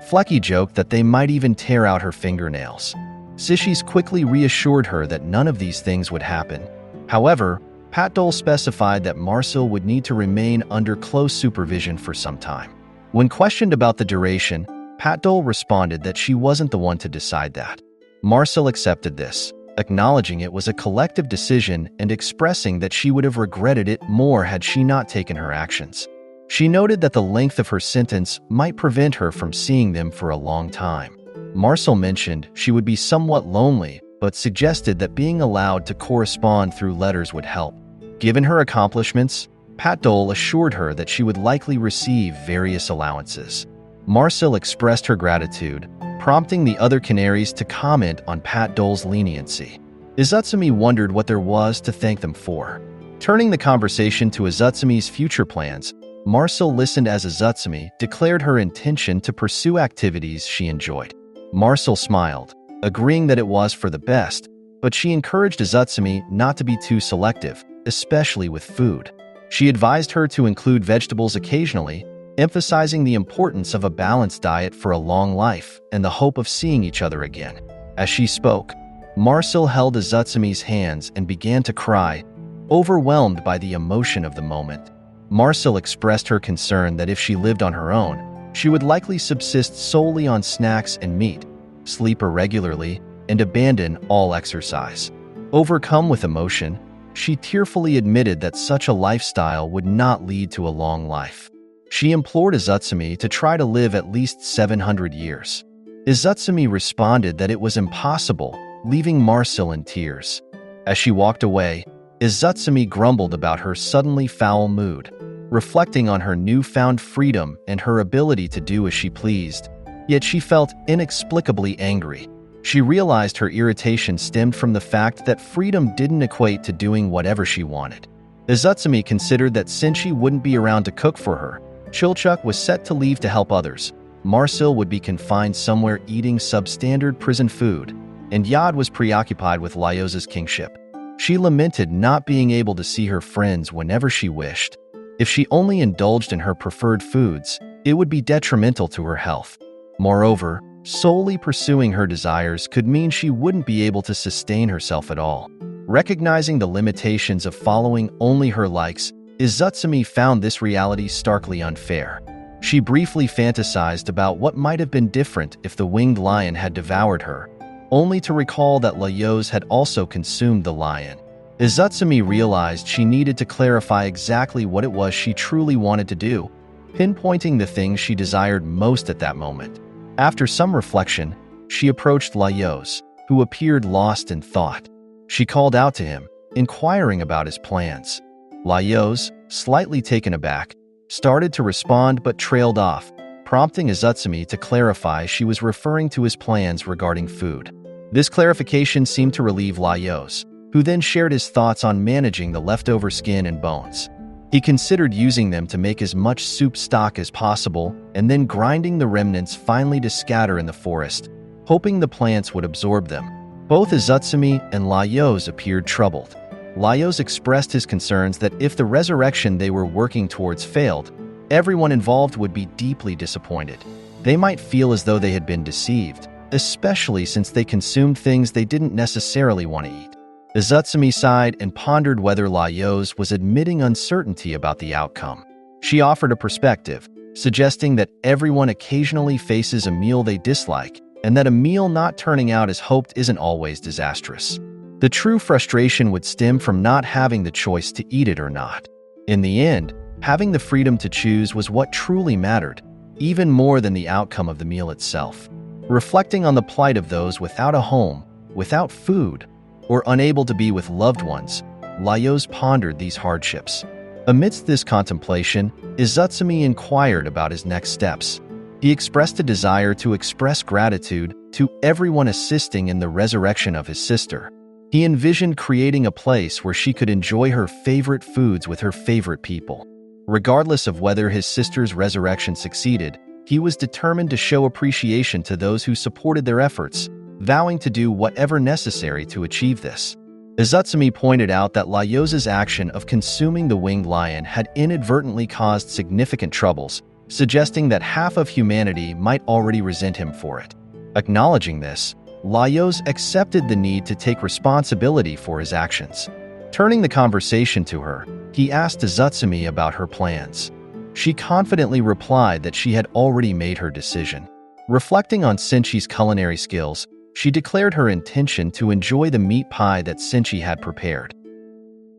A: Flecky joked that they might even tear out her fingernails. Sishis quickly reassured her that none of these things would happen. However, Pat Dole specified that Marcel would need to remain under close supervision for some time. When questioned about the duration, Pat Dole responded that she wasn't the one to decide that. Marcel accepted this, acknowledging it was a collective decision and expressing that she would have regretted it more had she not taken her actions. She noted that the length of her sentence might prevent her from seeing them for a long time. Marcel mentioned she would be somewhat lonely, but suggested that being allowed to correspond through letters would help. Given her accomplishments, Pat Dole assured her that she would likely receive various allowances. Marcel expressed her gratitude, prompting the other canaries to comment on Pat Dole's leniency. Izutsumi wondered what there was to thank them for. Turning the conversation to Izutsumi's future plans, Marcel listened as Izutsumi declared her intention to pursue activities she enjoyed. Marcel smiled, agreeing that it was for the best, but she encouraged Izutsumi not to be too selective, especially with food. She advised her to include vegetables occasionally, emphasizing the importance of a balanced diet for a long life and the hope of seeing each other again. As she spoke, Marcel held Izutsumi's hands and began to cry, overwhelmed by the emotion of the moment. Marcel expressed her concern that if she lived on her own, she would likely subsist solely on snacks and meat, sleep irregularly, and abandon all exercise. Overcome with emotion, she tearfully admitted that such a lifestyle would not lead to a long life. She implored Izutsumi to try to live at least 700 years. Izutsumi responded that it was impossible, leaving Marcel in tears. As she walked away, Izutsumi grumbled about her suddenly foul mood. reflecting on her newfound freedom and her ability to do as she pleased. Yet she felt inexplicably angry. She realized her irritation stemmed from the fact that freedom didn't equate to doing whatever she wanted. Izutsumi considered that since she wouldn't be around to cook for her, Chilchuk was set to leave to help others. Marcel would be confined somewhere eating substandard prison food, and Yad was preoccupied with Lyoz's kingship. She lamented not being able to see her friends whenever she wished. If she only indulged in her preferred foods, it would be detrimental to her health. Moreover, solely pursuing her desires could mean she wouldn't be able to sustain herself at all. Recognizing the limitations of following only her likes, Izutsumi found this reality starkly unfair. She briefly fantasized about what might have been different if the winged lion had devoured her, only to recall that Lyoz had also consumed the lion. Izutsumi realized she needed to clarify exactly what it was she truly wanted to do, pinpointing the things she desired most at that moment. After some reflection, she approached Lyoz, who appeared lost in thought. She called out to him, inquiring about his plans. Lyoz, slightly taken aback, started to respond but trailed off, prompting Izutsumi to clarify she was referring to his plans regarding food. This clarification seemed to relieve Lyoz, who then shared his thoughts on managing the leftover skin and bones. He considered using them to make as much soup stock as possible and then grinding the remnants finely to scatter in the forest, hoping the plants would absorb them. Both Izutsumi and Lyoz appeared troubled. Lyoz expressed his concerns that if the resurrection they were working towards failed, everyone involved would be deeply disappointed. They might feel as though they had been deceived, especially since they consumed things they didn't necessarily want to eat. Izutsumi sighed and pondered whether Lyoz was admitting uncertainty about the outcome. She offered a perspective, suggesting that everyone occasionally faces a meal they dislike, and that a meal not turning out as hoped isn't always disastrous. The true frustration would stem from not having the choice to eat it or not. In the end, having the freedom to choose was what truly mattered, even more than the outcome of the meal itself. Reflecting on the plight of those without a home, without food, or unable to be with loved ones, Lyoz pondered these hardships. Amidst this contemplation, Izutsumi inquired about his next steps. He expressed a desire to express gratitude to everyone assisting in the resurrection of his sister. He envisioned creating a place where she could enjoy her favorite foods with her favorite people. Regardless of whether his sister's resurrection succeeded, he was determined to show appreciation to those who supported their efforts, vowing to do whatever necessary to achieve this. Izutsumi pointed out that Lyoz's action of consuming the winged lion had inadvertently caused significant troubles, suggesting that half of humanity might already resent him for it. Acknowledging this, Lyoz accepted the need to take responsibility for his actions. Turning the conversation to her, he asked Izutsumi about her plans. She confidently replied that she had already made her decision. Reflecting on Senchi's culinary skills, she declared her intention to enjoy the meat pie that Senchi had prepared.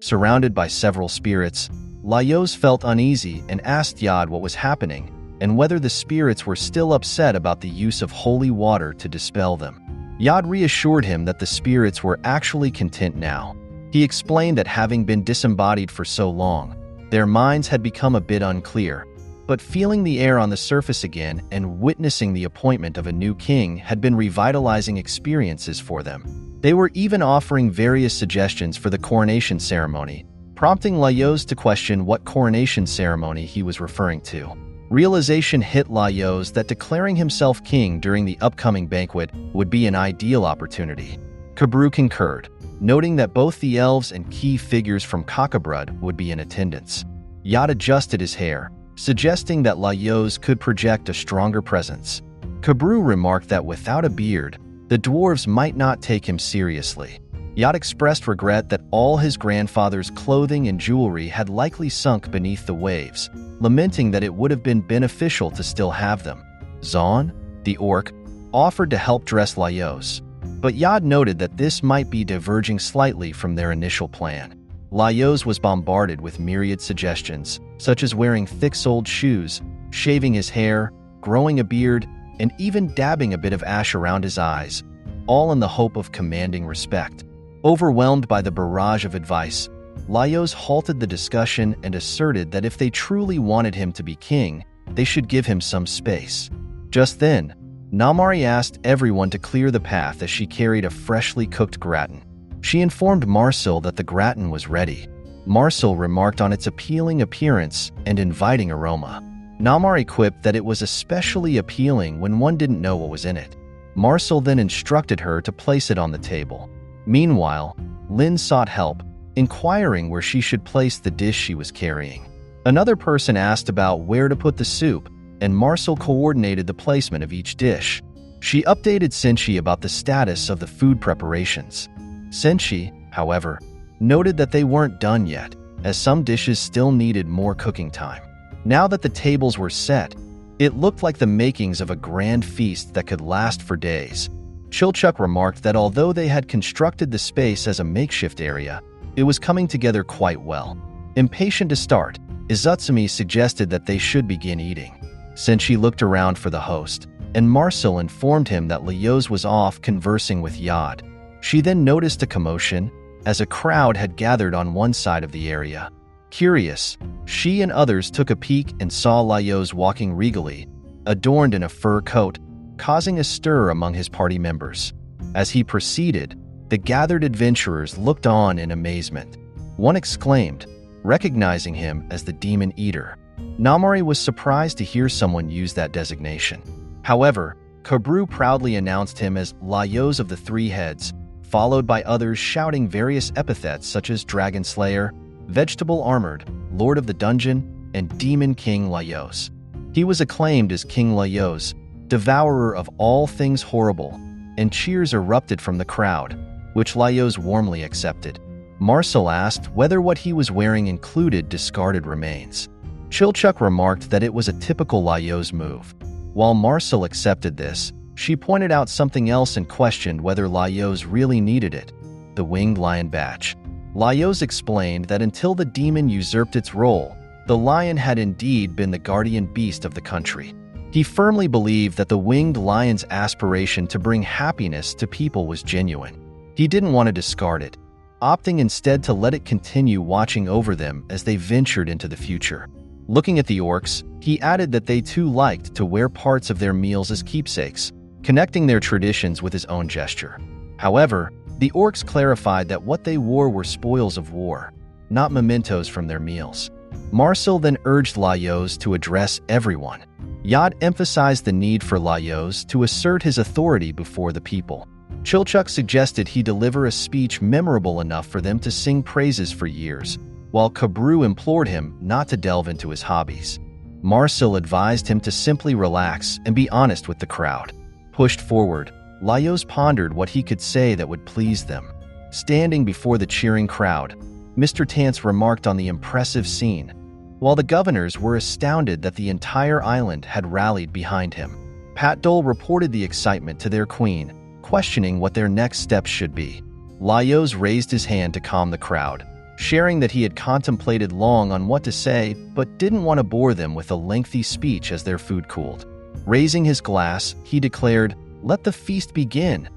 A: Surrounded by several spirits, Lyoz felt uneasy and asked Yad what was happening and whether the spirits were still upset about the use of holy water to dispel them. Yad reassured him that the spirits were actually content now. He explained that having been disembodied for so long, their minds had become a bit unclear, but feeling the air on the surface again and witnessing the appointment of a new king had been revitalizing experiences for them. They were even offering various suggestions for the coronation ceremony, prompting Lyoz to question what coronation ceremony he was referring to. Realization hit Lyoz that declaring himself king during the upcoming banquet would be an ideal opportunity. Kabru concurred, noting that both the elves and key figures from Kakabrud would be in attendance. Yad adjusted his hair, suggesting that Lyoz could project a stronger presence. Kabru remarked that without a beard, the dwarves might not take him seriously. Yad expressed regret that all his grandfather's clothing and jewelry had likely sunk beneath the waves, lamenting that it would have been beneficial to still have them. Zon, the orc, offered to help dress Lyoz, but Yad noted that this might be diverging slightly from their initial plan. Lyoz was bombarded with myriad suggestions, such as wearing thick-soled shoes, shaving his hair, growing a beard, and even dabbing a bit of ash around his eyes, all in the hope of commanding respect. Overwhelmed by the barrage of advice, Laios halted the discussion and asserted that if they truly wanted him to be king, they should give him some space. Just then, Namari asked everyone to clear the path as she carried a freshly cooked gratin. She informed Marcel that the gratin was ready. Marcel remarked on its appealing appearance and inviting aroma. Namari quipped that it was especially appealing when one didn't know what was in it. Marcel then instructed her to place it on the table. Meanwhile, Lin sought help, inquiring where she should place the dish she was carrying. Another person asked about where to put the soup, and Marcel coordinated the placement of each dish. She updated Senshi about the status of the food preparations. Senshi, however, noted that they weren't done yet, as some dishes still needed more cooking time. Now that the tables were set, it looked like the makings of a grand feast that could last for days. Chilchuk remarked that although they had constructed the space as a makeshift area, it was coming together quite well. Impatient to start, Izutsumi suggested that they should begin eating. Senshi looked around for the host, and Marcel informed him that Laios was off conversing with Yad. She then noticed a commotion, as a crowd had gathered on one side of the area. Curious, she and others took a peek and saw Laios walking regally, adorned in a fur coat, causing a stir among his party members. As he proceeded, the gathered adventurers looked on in amazement. One exclaimed, recognizing him as the Demon Eater. Namari was surprised to hear someone use that designation. However, Kabru proudly announced him as Laios of the Three Heads, followed by others shouting various epithets such as Dragon Slayer, Vegetable Armored, Lord of the Dungeon, and Demon King Laios. He was acclaimed as King Laios, devourer of all things horrible, and cheers erupted from the crowd, which Laios warmly accepted. Marcel asked whether what he was wearing included discarded remains. Chilchuk remarked that it was a typical Laios move. While Marcel accepted this, she pointed out something else and questioned whether Laios really needed it, the winged lion badge. Laios explained that until the demon usurped its role, the lion had indeed been the guardian beast of the country. He firmly believed that the winged lion's aspiration to bring happiness to people was genuine. He didn't want to discard it, opting instead to let it continue watching over them as they ventured into the future. Looking at the orcs, he added that they too liked to wear parts of their meals as keepsakes, connecting their traditions with his own gesture. However, the orcs clarified that what they wore were spoils of war, not mementos from their meals. Marcel then urged Laios to address everyone. Yad emphasized the need for Laios to assert his authority before the people. Chilchuk suggested he deliver a speech memorable enough for them to sing praises for years, while Kabru implored him not to delve into his hobbies. Marcel advised him to simply relax and be honest with the crowd. Pushed forward, Laios pondered what he could say that would please them. Standing before the cheering crowd, Mr. Tance remarked on the impressive scene, while the governors were astounded that the entire island had rallied behind him. Pat Dole reported the excitement to their queen, questioning what their next steps should be. Laios raised his hand to calm the crowd, sharing that he had contemplated long on what to say but didn't want to bore them with a lengthy speech as their food cooled. Raising his glass, he declared, "Let the feast begin,"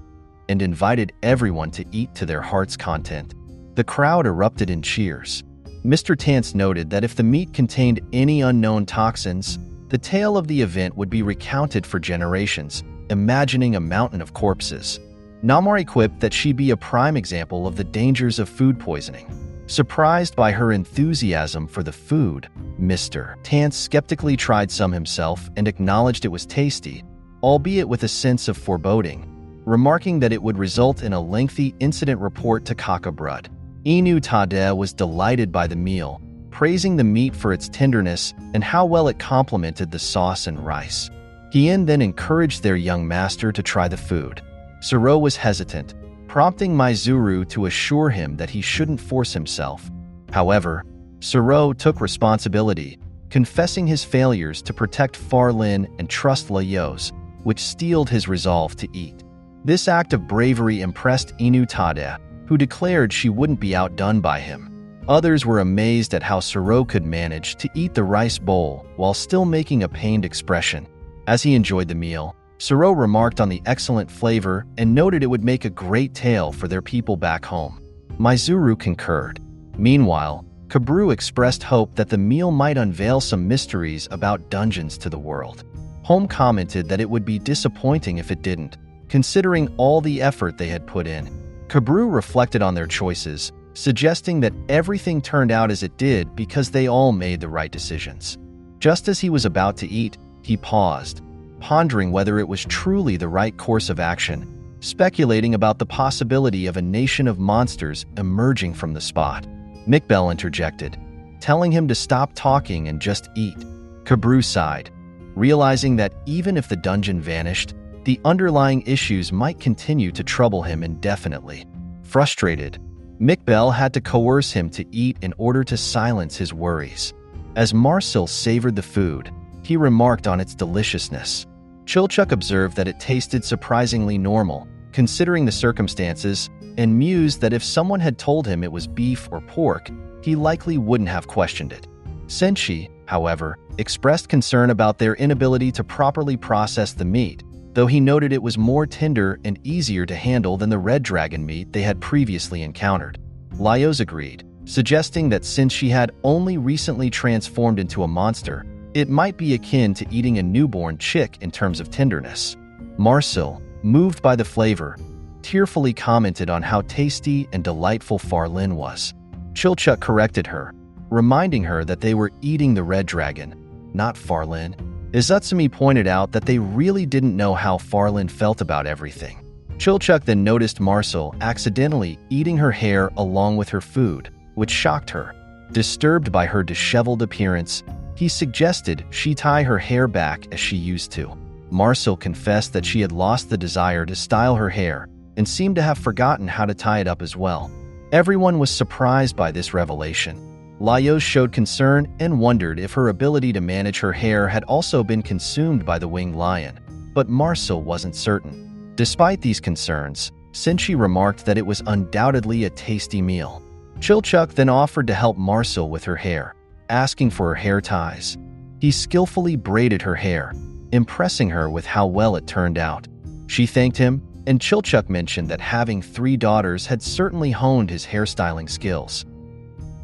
A: and invited everyone to eat to their heart's content. The crowd erupted in cheers. Mr. Tance noted that if the meat contained any unknown toxins, the tale of the event would be recounted for generations, imagining a mountain of corpses. Namari quipped that she be a prime example of the dangers of food poisoning. Surprised by her enthusiasm for the food, Mr. Tance skeptically tried some himself and acknowledged it was tasty, albeit with a sense of foreboding, remarking that it would result in a lengthy incident report to Kakabrud. Inu Tade was delighted by the meal, praising the meat for its tenderness and how well it complemented the sauce and rice. Hien then encouraged their young master to try the food. Suro was hesitant, prompting Maizuru to assure him that he shouldn't force himself. However, Suro took responsibility, confessing his failures to protect Farlin and trust Laios, which steeled his resolve to eat. This act of bravery impressed Inu Tade, who declared she wouldn't be outdone by him. Others were amazed at how Suro could manage to eat the rice bowl while still making a pained expression. As he enjoyed the meal, Suro remarked on the excellent flavor and noted it would make a great tale for their people back home. Maizuru concurred. Meanwhile, Kabru expressed hope that the meal might unveil some mysteries about dungeons to the world. Home commented that it would be disappointing if it didn't, considering all the effort they had put in. Kabru reflected on their choices, suggesting that everything turned out as it did because they all made the right decisions. Just as he was about to eat, he paused, pondering whether it was truly the right course of action, speculating about the possibility of a nation of monsters emerging from the spot. Mikbel interjected, telling him to stop talking and just eat. Kabru sighed, realizing that even if the dungeon vanished, the underlying issues might continue to trouble him indefinitely. Frustrated, Mikbel had to coerce him to eat in order to silence his worries. As Marcel savored the food, he remarked on its deliciousness. Chilchuk observed that it tasted surprisingly normal, considering the circumstances, and mused that if someone had told him it was beef or pork, he likely wouldn't have questioned it. Senshi, however, expressed concern about their inability to properly process the meat, though he noted it was more tender and easier to handle than the red dragon meat they had previously encountered. Laios agreed, suggesting that since she had only recently transformed into a monster, it might be akin to eating a newborn chick in terms of tenderness. Marcel, moved by the flavor, tearfully commented on how tasty and delightful Farlyn was. Chilchuk corrected her, reminding her that they were eating the red dragon, not Farlyn. Izutsumi pointed out that they really didn't know how Farlyn felt about everything. Chilchuk then noticed Marcel accidentally eating her hair along with her food, which shocked her. Disturbed by her disheveled appearance, he suggested she tie her hair back as she used to. Marcel confessed that she had lost the desire to style her hair and seemed to have forgotten how to tie it up as well. Everyone was surprised by this revelation. Laios showed concern and wondered if her ability to manage her hair had also been consumed by the winged lion, but Marcel wasn't certain. Despite these concerns, Senshi remarked that it was undoubtedly a tasty meal. Chilchuk then offered to help Marcel with her hair, asking for her hair ties. He skillfully braided her hair, impressing her with how well it turned out. She thanked him, and Chilchuk mentioned that having 3 daughters had certainly honed his hairstyling skills.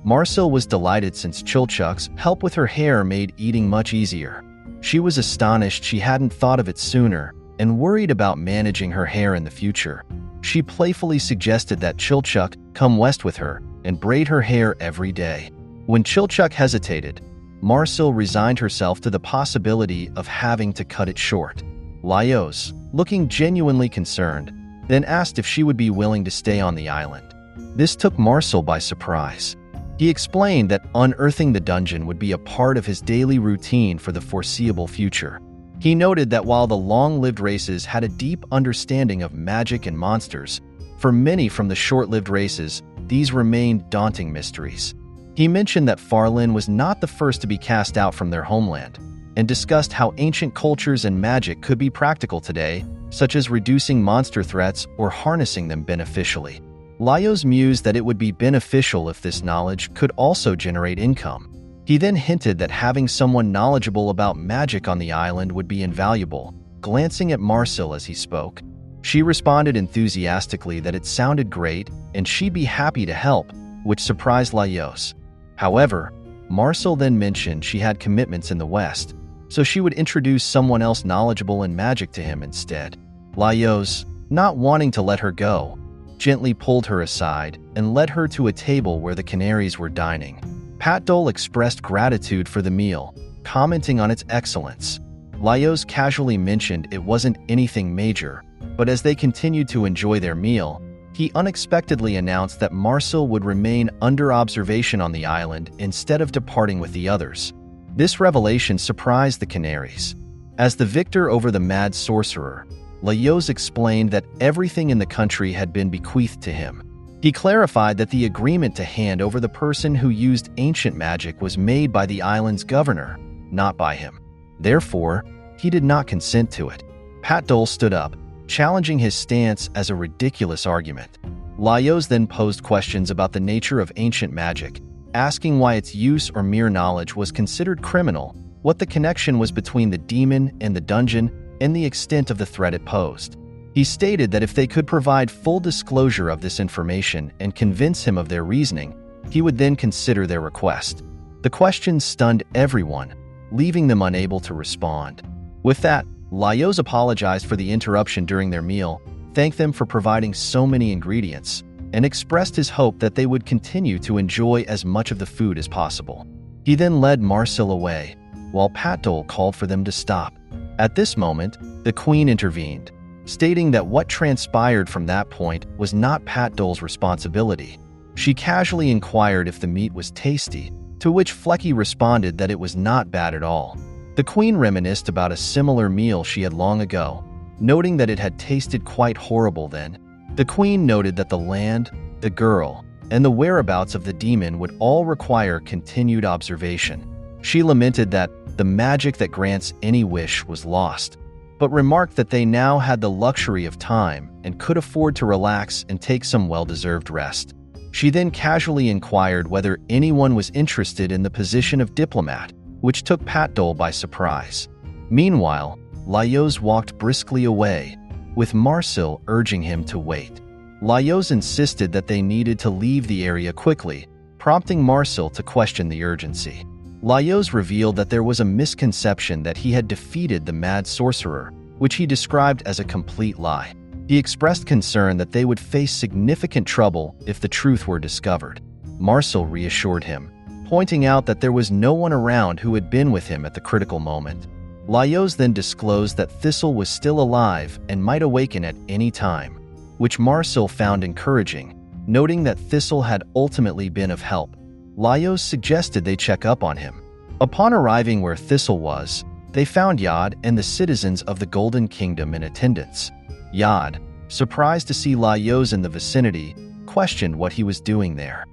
A: Marcel was delighted since Chilchuk's help with her hair made eating much easier. She was astonished she hadn't thought of it sooner and worried about managing her hair in the future. She playfully suggested that Chilchuk come west with her and braid her hair every day. When Chilchuk hesitated, Marcel resigned herself to the possibility of having to cut it short. Laios, looking genuinely concerned, then asked if she would be willing to stay on the island. This took Marcel by surprise. He explained that unearthing the dungeon would be a part of his daily routine for the foreseeable future. He noted that while the long-lived races had a deep understanding of magic and monsters, for many from the short-lived races, these remained daunting mysteries. He mentioned that Farlyn was not the first to be cast out from their homeland, and discussed how ancient cultures and magic could be practical today, such as reducing monster threats or harnessing them beneficially. Laios mused that it would be beneficial if this knowledge could also generate income. He then hinted that having someone knowledgeable about magic on the island would be invaluable, glancing at Marcel as he spoke. She responded enthusiastically that it sounded great and she'd be happy to help, which surprised Laios. However, Marcel then mentioned she had commitments in the West, so she would introduce someone else knowledgeable in magic to him instead. Laios, not wanting to let her go, gently pulled her aside and led her to a table where the canaries were dining. Patdol expressed gratitude for the meal, commenting on its excellence. Laios casually mentioned it wasn't anything major, but as they continued to enjoy their meal, he unexpectedly announced that Marcel would remain under observation on the island instead of departing with the others. This revelation surprised the canaries. As the victor over the mad sorcerer, Laios explained that everything in the country had been bequeathed to him. He clarified that the agreement to hand over the person who used ancient magic was made by the island's governor, not by him. Therefore, he did not consent to it. Patdol stood up, challenging his stance as a ridiculous argument. Laios then posed questions about the nature of ancient magic, asking why its use or mere knowledge was considered criminal, what the connection was between the demon and the dungeon, and the extent of the threat it posed. He stated that if they could provide full disclosure of this information and convince him of their reasoning, He would then consider their request. The questions stunned everyone, leaving them unable to respond. With that, Laios apologized for the interruption during their meal, thanked them for providing so many ingredients, and expressed his hope that they would continue to enjoy as much of the food as possible. He then led Marcel away, while Patdol called for them to stop. At this moment, the queen intervened, stating that what transpired from that point was not Patdol's responsibility. She casually inquired if the meat was tasty, to which Flecky responded that it was not bad at all. The queen reminisced about a similar meal she had long ago, noting that it had tasted quite horrible then. The queen noted that the land, the girl, and the whereabouts of the demon would all require continued observation. She lamented that the magic that grants any wish was lost, but remarked that they now had the luxury of time and could afford to relax and take some well-deserved rest. She then casually inquired whether anyone was interested in the position of diplomat, which took Patdol by surprise. Meanwhile, Laios walked briskly away, with Marcel urging him to wait. Laios insisted that they needed to leave the area quickly, prompting Marcel to question the urgency. Laios revealed that there was a misconception that he had defeated the mad sorcerer, which he described as a complete lie. He expressed concern that they would face significant trouble if the truth were discovered. Marcel reassured him, pointing out that there was no one around who had been with him at the critical moment. Laios then disclosed that Thistle was still alive and might awaken at any time, which Marcel found encouraging, noting that Thistle had ultimately been of help. Laios suggested they check up on him. Upon arriving where Thistle was, they found Yad and the citizens of the Golden Kingdom in attendance. Yad, surprised to see Laios in the vicinity, questioned what he was doing there.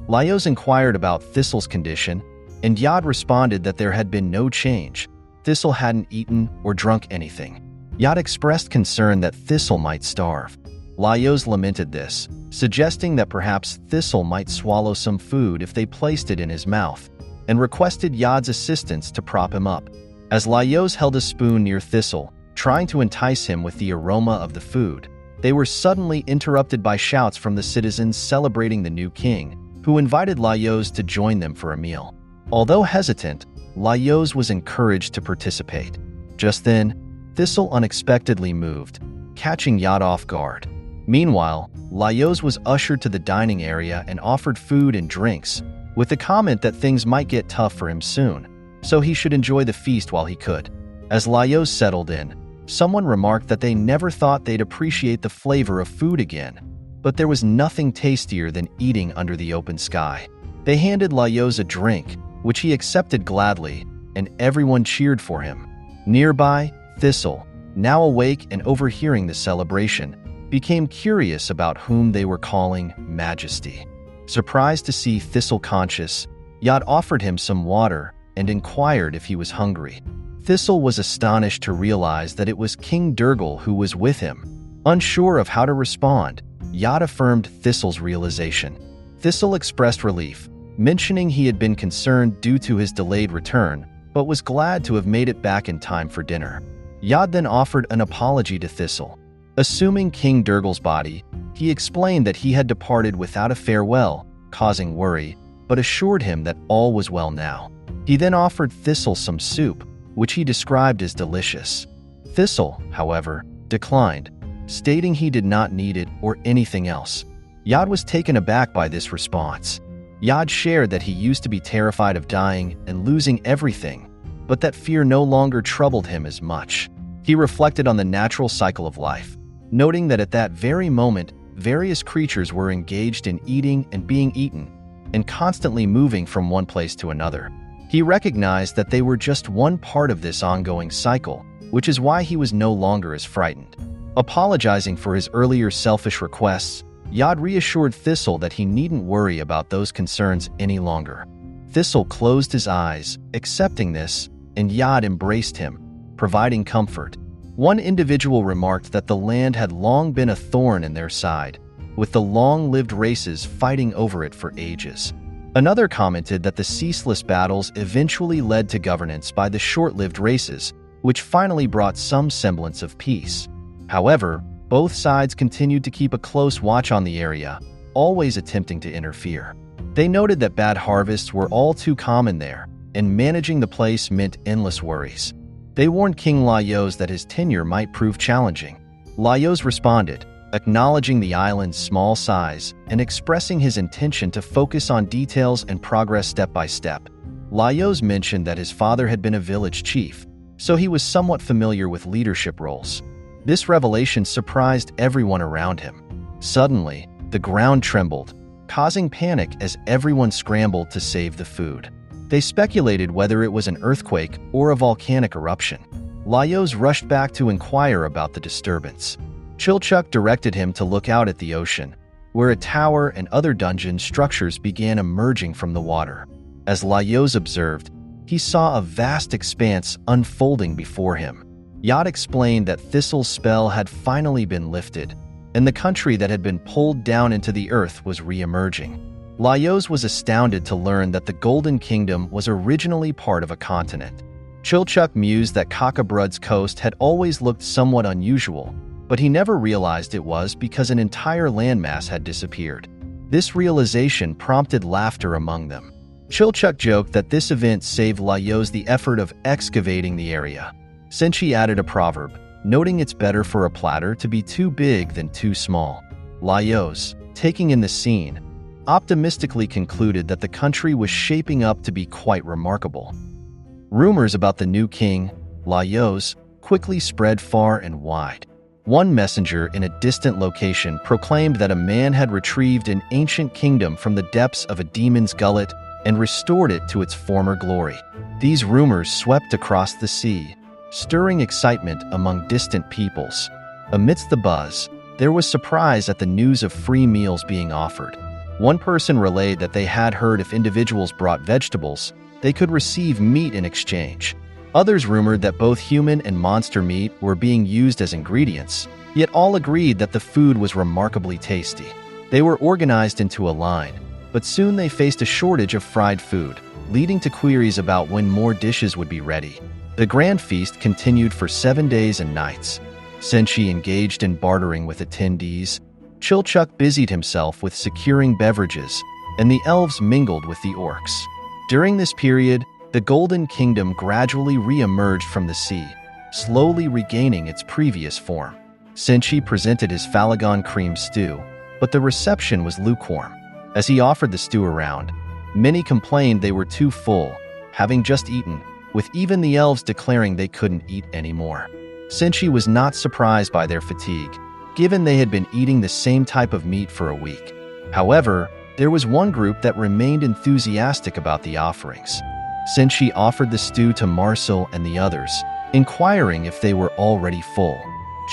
A: Laios inquired about Thistle's condition, and Yad responded that there had been no change. Thistle hadn't eaten or drunk anything. Yad expressed concern that Thistle might starve. Laios lamented this, suggesting that perhaps Thistle might swallow some food if they placed it in his mouth, and requested Yad's assistance to prop him up. As Laios held a spoon near Thistle, trying to entice him with the aroma of the food, they were suddenly interrupted by shouts from the citizens celebrating the new king, who invited Laios to join them for a meal. Although hesitant, Laios was encouraged to participate. Just then, Thistle unexpectedly moved, catching Yad off guard. Meanwhile, Laios was ushered to the dining area and offered food and drinks, with the comment that things might get tough for him soon, so he should enjoy the feast while he could. As Laios settled in, someone remarked that they never thought they'd appreciate the flavor of food again, but there was nothing tastier than eating under the open sky. They handed Laios a drink, which he accepted gladly, and everyone cheered for him. Nearby, Thistle, now awake and overhearing the celebration, became curious about whom they were calling Majesty. Surprised to see Thistle conscious, Yad offered him some water and inquired if he was hungry. Thistle was astonished to realize that it was King Durgal who was with him. Unsure of how to respond, Yad affirmed Thistle's realization. Thistle expressed relief, mentioning he had been concerned due to his delayed return, but was glad to have made it back in time for dinner. Yad then offered an apology to Thistle. Assuming King Durgal's body, he explained that he had departed without a farewell, causing worry, but assured him that all was well now. He then offered Thistle some soup, which he described as delicious. Thistle, however, declined, stating he did not need it or anything else. Yad was taken aback by this response. Yad shared that he used to be terrified of dying and losing everything, but that fear no longer troubled him as much. He reflected on the natural cycle of life, noting that at that very moment, various creatures were engaged in eating and being eaten, and constantly moving from one place to another. He recognized that they were just one part of this ongoing cycle, which is why he was no longer as frightened. Apologizing for his earlier selfish requests, Yad reassured Thistle that he needn't worry about those concerns any longer. Thistle closed his eyes, accepting this, and Yad embraced him, providing comfort. One individual remarked that the land had long been a thorn in their side, with the long-lived races fighting over it for ages. Another commented that the ceaseless battles eventually led to governance by the short-lived races, which finally brought some semblance of peace. However, both sides continued to keep a close watch on the area, always attempting to interfere. They noted that bad harvests were all too common there, and managing the place meant endless worries. They warned King Laios that his tenure might prove challenging. Laios responded, acknowledging the island's small size and expressing his intention to focus on details and progress step by step. Laios mentioned that his father had been a village chief, so he was somewhat familiar with leadership roles. This revelation surprised everyone around him. Suddenly, the ground trembled, causing panic as everyone scrambled to save the food. They speculated whether it was an earthquake or a volcanic eruption. Laios rushed back to inquire about the disturbance. Chilchuck directed him to look out at the ocean, where a tower and other dungeon structures began emerging from the water. As Laios observed, he saw a vast expanse unfolding before him. Yat explained that Thistle's spell had finally been lifted, and the country that had been pulled down into the earth was re-emerging. Laios was astounded to learn that the Golden Kingdom was originally part of a continent. Chilchuck mused that Kakabrud's coast had always looked somewhat unusual, but he never realized it was because an entire landmass had disappeared. This realization prompted laughter among them. Chilchuck joked that this event saved Laios the effort of excavating the area. Senshi added a proverb, noting it's better for a platter to be too big than too small. Laios, taking in the scene, optimistically concluded that the country was shaping up to be quite remarkable. Rumors about the new king, Laios, quickly spread far and wide. One messenger in a distant location proclaimed that a man had retrieved an ancient kingdom from the depths of a demon's gullet and restored it to its former glory. These rumors swept across the sea, stirring excitement among distant peoples. Amidst the buzz, there was surprise at the news of free meals being offered. One person relayed that they had heard if individuals brought vegetables, they could receive meat in exchange. Others rumored that both human and monster meat were being used as ingredients, yet all agreed that the food was remarkably tasty. They were organized into a line, but soon they faced a shortage of fried food, leading to queries about when more dishes would be ready. The grand feast continued for 7 days and nights. Senshi engaged in bartering with attendees. Chilchuck busied himself with securing beverages, and the elves mingled with the orcs. During this period, the Golden Kingdom gradually re-emerged from the sea, slowly regaining its previous form. Senshi presented his Falagon cream stew, but the reception was lukewarm. As he offered the stew around, many complained they were too full, having just eaten, with even the elves declaring they couldn't eat anymore. Senshi was not surprised by their fatigue, given they had been eating the same type of meat for a week. However, there was one group that remained enthusiastic about the offerings. Senshi offered the stew to Marcel and the others, inquiring if they were already full.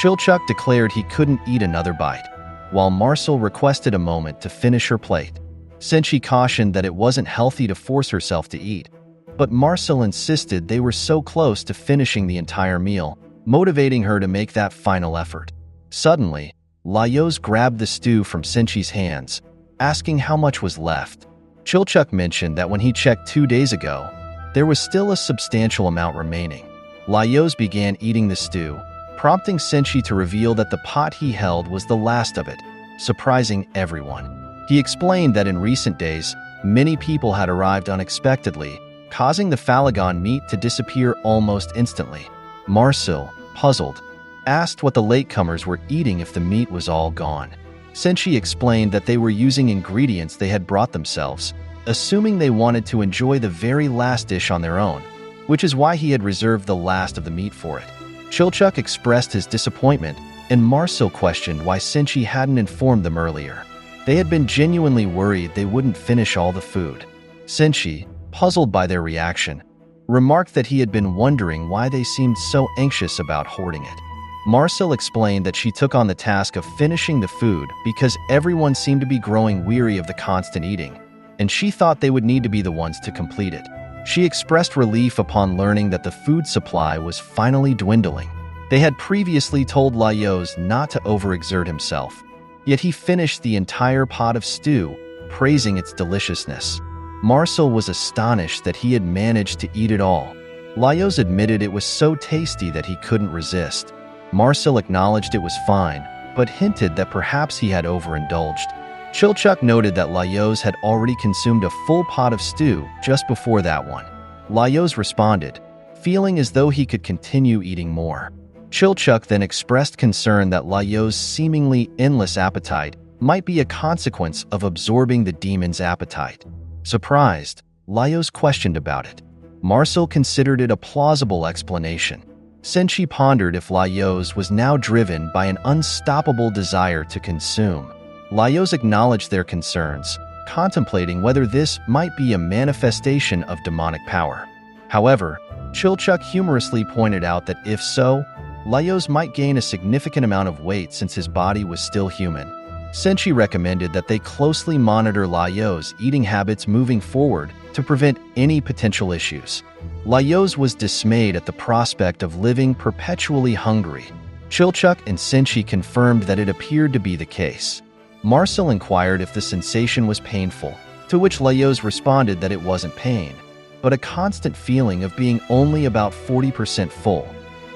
A: Chilchuck declared he couldn't eat another bite, while Marcel requested a moment to finish her plate. Senshi cautioned that it wasn't healthy to force herself to eat, but Marcel insisted they were so close to finishing the entire meal, motivating her to make that final effort. Suddenly, Laios grabbed the stew from Senshi's hands, asking how much was left. Chilchuck mentioned that when he checked 2 days ago, there was still a substantial amount remaining. Laios began eating the stew, prompting Senshi to reveal that the pot he held was the last of it, surprising everyone. He explained that in recent days, many people had arrived unexpectedly, causing the Falagon meat to disappear almost instantly. Marcel, puzzled, asked what the latecomers were eating if the meat was all gone. Senshi explained that they were using ingredients they had brought themselves, assuming they wanted to enjoy the very last dish on their own, which is why he had reserved the last of the meat for it. Chilchuck expressed his disappointment, and Marcel questioned why Senshi hadn't informed them earlier. They had been genuinely worried they wouldn't finish all the food. Senshi, puzzled by their reaction, remarked that he had been wondering why they seemed so anxious about hoarding it. Marcel explained that she took on the task of finishing the food because everyone seemed to be growing weary of the constant eating, and she thought they would need to be the ones to complete it. She expressed relief upon learning that the food supply was finally dwindling. They had previously told Laios not to overexert himself, yet he finished the entire pot of stew, praising its deliciousness. Marcel was astonished that he had managed to eat it all. Laios admitted it was so tasty that he couldn't resist. Marcel acknowledged it was fine, but hinted that perhaps he had overindulged. Chilchuck noted that Laios had already consumed a full pot of stew just before that one. Laios responded, feeling as though he could continue eating more. Chilchuck then expressed concern that Laios' seemingly endless appetite might be a consequence of absorbing the demon's appetite. Surprised, Laios questioned about it. Marcel considered it a plausible explanation. Senshi pondered if Laios was now driven by an unstoppable desire to consume. Laios acknowledged their concerns, contemplating whether this might be a manifestation of demonic power. However, Chilchuck humorously pointed out that if so, Laios might gain a significant amount of weight since his body was still human. Senshi recommended that they closely monitor Laios' eating habits moving forward to prevent any potential issues. Laios was dismayed at the prospect of living perpetually hungry. Chilchuck and Senshi confirmed that it appeared to be the case. Marcel inquired if the sensation was painful, to which Laios responded that it wasn't pain, but a constant feeling of being only about 40% full.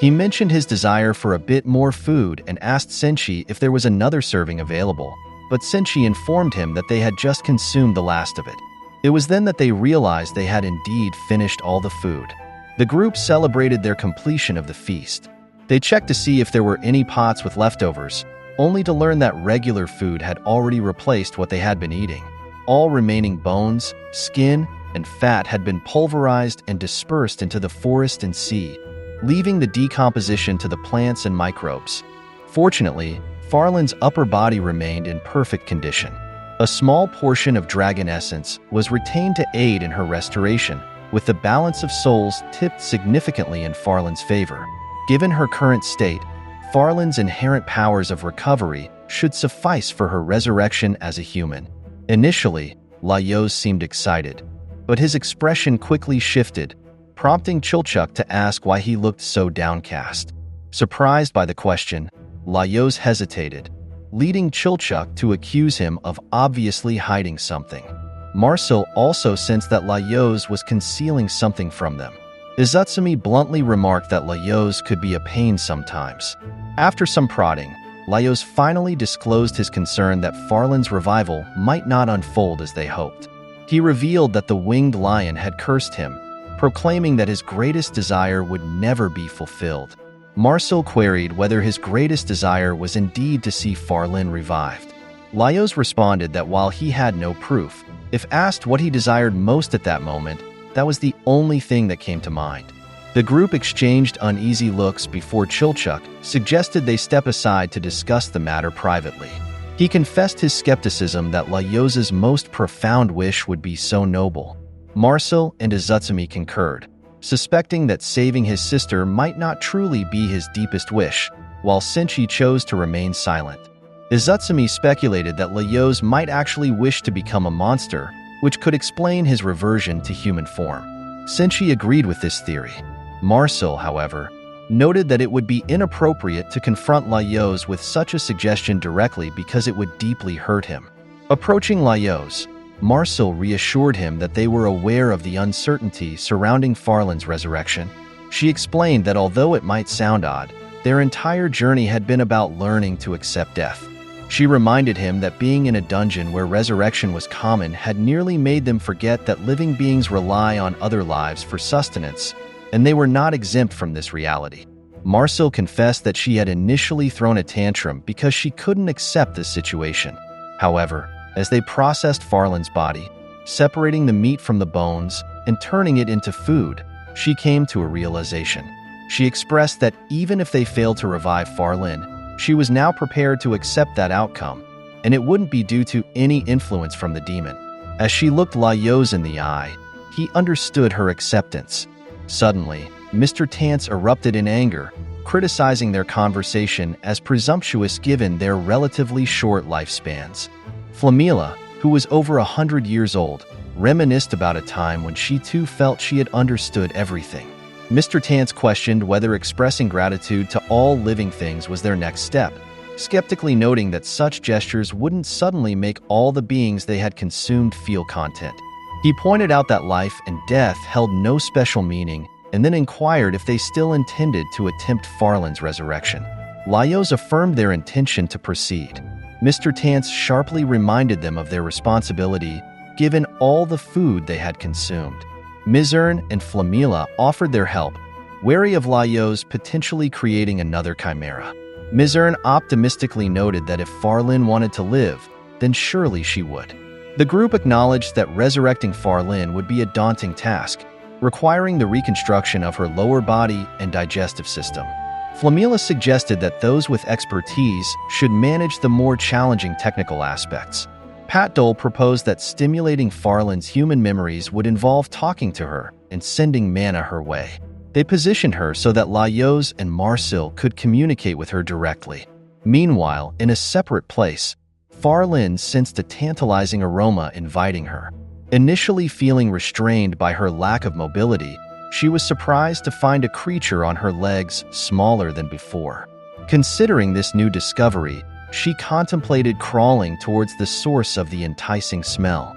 A: He mentioned his desire for a bit more food and asked Senshi if there was another serving available, but Senshi informed him that they had just consumed the last of it. It was then that they realized they had indeed finished all the food. The group celebrated their completion of the feast. They checked to see if there were any pots with leftovers, only to learn that regular food had already replaced what they had been eating. All remaining bones, skin, and fat had been pulverized and dispersed into the forest and sea, leaving the decomposition to the plants and microbes. Fortunately, Farlyn's upper body remained in perfect condition. A small portion of dragon essence was retained to aid in her restoration, with the balance of souls tipped significantly in Farlyn's favor. Given her current state, Farlyn's inherent powers of recovery should suffice for her resurrection as a human. Initially, Laios seemed excited, but his expression quickly shifted, prompting Chilchuck to ask why he looked so downcast. Surprised by the question, Laios hesitated, leading Chilchuck to accuse him of obviously hiding something. Marcel also sensed that Laios was concealing something from them. Izutsumi bluntly remarked that Laios could be a pain sometimes. After some prodding, Laios finally disclosed his concern that Farlyn's revival might not unfold as they hoped. He revealed that the winged lion had cursed him, proclaiming that his greatest desire would never be fulfilled. Marcel queried whether his greatest desire was indeed to see Farlyn revived. Laios responded that while he had no proof, if asked what he desired most at that moment, that was the only thing that came to mind. The group exchanged uneasy looks before Chilchuck suggested they step aside to discuss the matter privately. He confessed his skepticism that Laios' most profound wish would be so noble. Marcel and Izutsumi concurred, suspecting that saving his sister might not truly be his deepest wish, while Senshi chose to remain silent. Izutsumi speculated that Laios might actually wish to become a monster, which could explain his reversion to human form. Senshi agreed with this theory. Marcel, however, noted that it would be inappropriate to confront Laios with such a suggestion directly because it would deeply hurt him. Approaching Laios, Marcel reassured him that they were aware of the uncertainty surrounding Farlyn's resurrection. She explained that although it might sound odd, their entire journey had been about learning to accept death. She reminded him that being in a dungeon where resurrection was common had nearly made them forget that living beings rely on other lives for sustenance, and they were not exempt from this reality. Marcel confessed that she had initially thrown a tantrum because she couldn't accept this situation. However, as they processed Farlyn's body, separating the meat from the bones and turning it into food, she came to a realization. She expressed that even if they failed to revive Farlyn, she was now prepared to accept that outcome, and it wouldn't be due to any influence from the demon. As she looked Laios in the eye, he understood her acceptance. Suddenly, Mr. Tance erupted in anger, criticizing their conversation as presumptuous given their relatively short lifespans. Flamila, who was over 100 years old, reminisced about a time when she too felt she had understood everything. Mr. Tance questioned whether expressing gratitude to all living things was their next step, skeptically noting that such gestures wouldn't suddenly make all the beings they had consumed feel content. He pointed out that life and death held no special meaning, and then inquired if they still intended to attempt Farlyn's resurrection. Laios affirmed their intention to proceed. Mr. Tance sharply reminded them of their responsibility, given all the food they had consumed. Mizern and Flamila offered their help, wary of Laios potentially creating another chimera. Mizern optimistically noted that if Farlyn wanted to live, then surely she would. The group acknowledged that resurrecting Farlyn would be a daunting task, requiring the reconstruction of her lower body and digestive system. Flamila suggested that those with expertise should manage the more challenging technical aspects. Pat Dole proposed that stimulating Farlyn's human memories would involve talking to her and sending mana her way. They positioned her so that Laios and Marcel could communicate with her directly. Meanwhile, in a separate place, Farlyn sensed a tantalizing aroma inviting her. Initially feeling restrained by her lack of mobility, she was surprised to find a creature on her legs smaller than before. Considering this new discovery, she contemplated crawling towards the source of the enticing smell.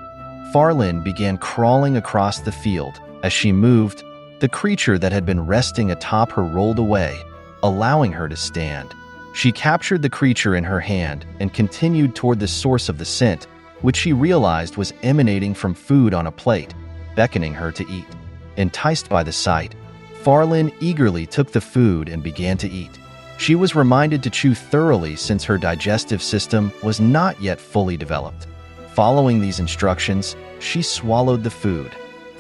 A: Farlyn began crawling across the field. As she moved, the creature that had been resting atop her rolled away, allowing her to stand. She captured the creature in her hand and continued toward the source of the scent, which she realized was emanating from food on a plate, beckoning her to eat. Enticed by the sight, Farlyn eagerly took the food and began to eat. She was reminded to chew thoroughly since her digestive system was not yet fully developed. Following these instructions, she swallowed the food,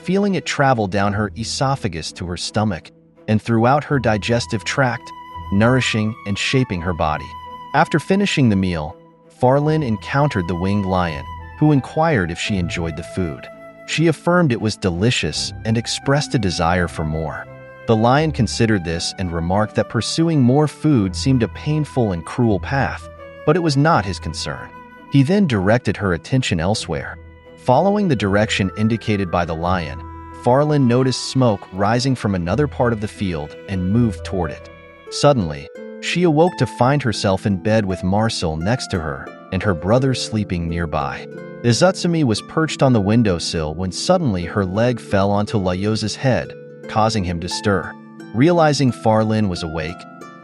A: feeling it travel down her esophagus to her stomach and throughout her digestive tract, nourishing and shaping her body. After finishing the meal, Farlyn encountered the winged lion, who inquired if she enjoyed the food. She affirmed it was delicious and expressed a desire for more. The lion considered this and remarked that pursuing more food seemed a painful and cruel path, but it was not his concern. He then directed her attention elsewhere. Following the direction indicated by the lion, Farlyn noticed smoke rising from another part of the field and moved toward it. Suddenly, she awoke to find herself in bed with Marcel next to her and her brother sleeping nearby. Izutsumi was perched on the windowsill when suddenly her leg fell onto Laios' head, causing him to stir. Realizing Farlyn was awake,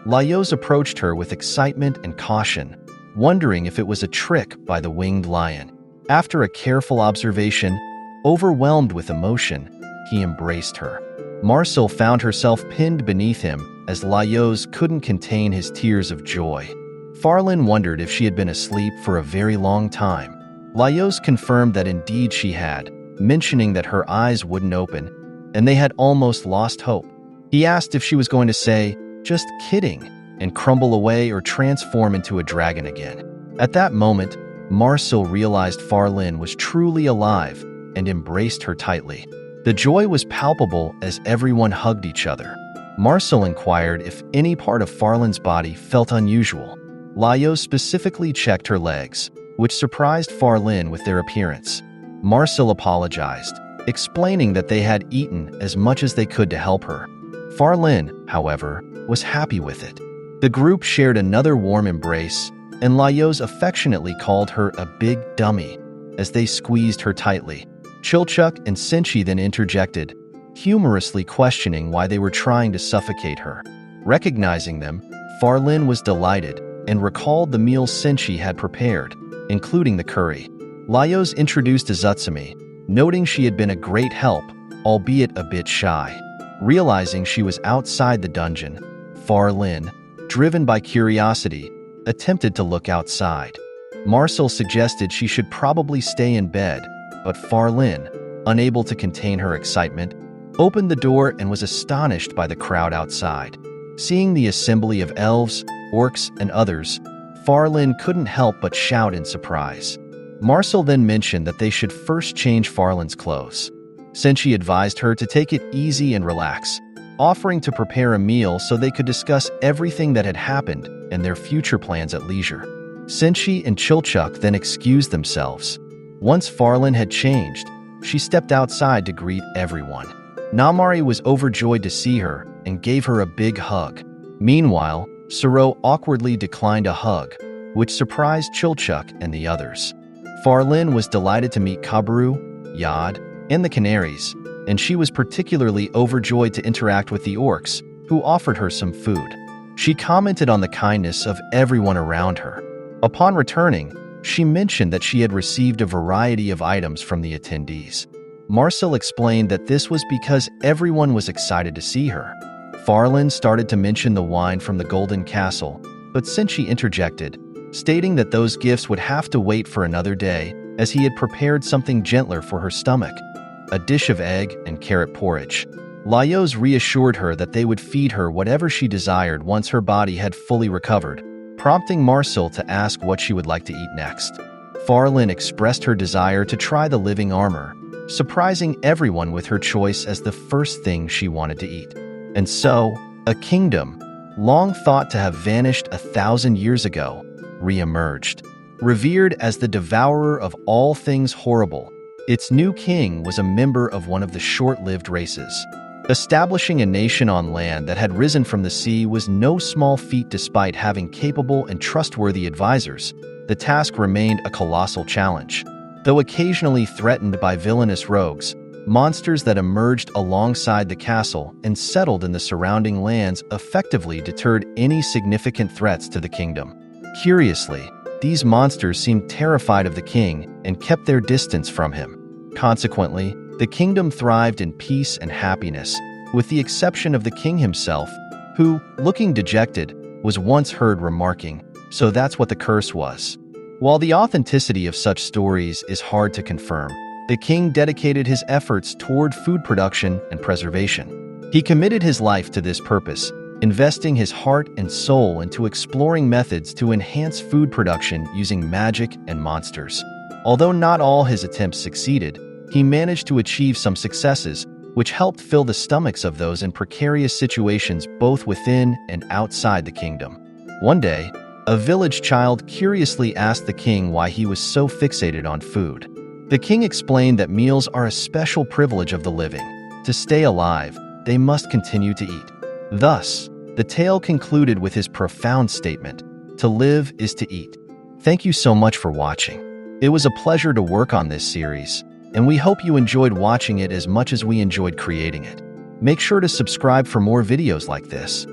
A: Laios approached her with excitement and caution, wondering if it was a trick by the winged lion. After a careful observation, overwhelmed with emotion, he embraced her. Marcel found herself pinned beneath him as Laios couldn't contain his tears of joy. Farlyn wondered if she had been asleep for a very long time. Laios confirmed that indeed she had, mentioning that her eyes wouldn't open, and they had almost lost hope. He asked if she was going to say, "Just kidding," and crumble away or transform into a dragon again. At that moment, Marcel realized Farlyn was truly alive and embraced her tightly. The joy was palpable as everyone hugged each other. Marcel inquired if any part of Farlyn's body felt unusual. Laios specifically checked her legs, which surprised Farlyn with their appearance. Marcel apologized, explaining that they had eaten as much as they could to help her. Farlyn, however, was happy with it. The group shared another warm embrace, and Laios affectionately called her a big dummy as they squeezed her tightly. Chilchuk and Senshi then interjected, humorously questioning why they were trying to suffocate her. Recognizing them, Farlyn was delighted and recalled the meal Senshi had prepared, including the curry. Laios introduced Izutsumi, noting she had been a great help, albeit a bit shy. Realizing she was outside the dungeon, Farlyn, driven by curiosity, attempted to look outside. Marcel suggested she should probably stay in bed, but Farlyn, unable to contain her excitement, opened the door and was astonished by the crowd outside. Seeing the assembly of elves, orcs, and others, Farlyn couldn't help but shout in surprise. Marcel then mentioned that they should first change Farlyn's clothes. Senshi advised her to take it easy and relax, offering to prepare a meal so they could discuss everything that had happened and their future plans at leisure. Senshi and Chilchuk then excused themselves. Once Farlyn had changed, she stepped outside to greet everyone. Namari was overjoyed to see her and gave her a big hug. Meanwhile, Suro awkwardly declined a hug, which surprised Chilchuk and the others. Farlyn was delighted to meet Kabaru, Yad, and the Canaries, and she was particularly overjoyed to interact with the orcs, who offered her some food. She commented on the kindness of everyone around her. Upon returning, she mentioned that she had received a variety of items from the attendees. Marcel explained that this was because everyone was excited to see her. Farlin started to mention the wine from the Golden Castle, but Senshi interjected, stating that those gifts would have to wait for another day, as he had prepared something gentler for her stomach, a dish of egg and carrot porridge. Laios reassured her that they would feed her whatever she desired once her body had fully recovered, prompting Marcel to ask what she would like to eat next. Farlin expressed her desire to try the living armor, surprising everyone with her choice as the first thing she wanted to eat. And so, a kingdom, long thought to have vanished 1,000 years ago, re-emerged. Revered as the devourer of all things horrible, its new king was a member of one of the short-lived races. Establishing a nation on land that had risen from the sea was no small feat despite having capable and trustworthy advisors. The task remained a colossal challenge. Though occasionally threatened by villainous rogues, monsters that emerged alongside the castle and settled in the surrounding lands effectively deterred any significant threats to the kingdom. Curiously, these monsters seemed terrified of the king and kept their distance from him. Consequently, the kingdom thrived in peace and happiness, with the exception of the king himself, who, looking dejected, was once heard remarking, "So that's what the curse was." While the authenticity of such stories is hard to confirm, the king dedicated his efforts toward food production and preservation. He committed his life to this purpose, investing his heart and soul into exploring methods to enhance food production using magic and monsters. Although not all his attempts succeeded, he managed to achieve some successes, which helped fill the stomachs of those in precarious situations both within and outside the kingdom. One day, a village child curiously asked the king why he was so fixated on food. The king explained that meals are a special privilege of the living. To stay alive, they must continue to eat. Thus, the tale concluded with his profound statement, "To live is to eat." Thank you so much for watching. It was a pleasure to work on this series, and we hope you enjoyed watching it as much as we enjoyed creating it. Make sure to subscribe for more videos like this.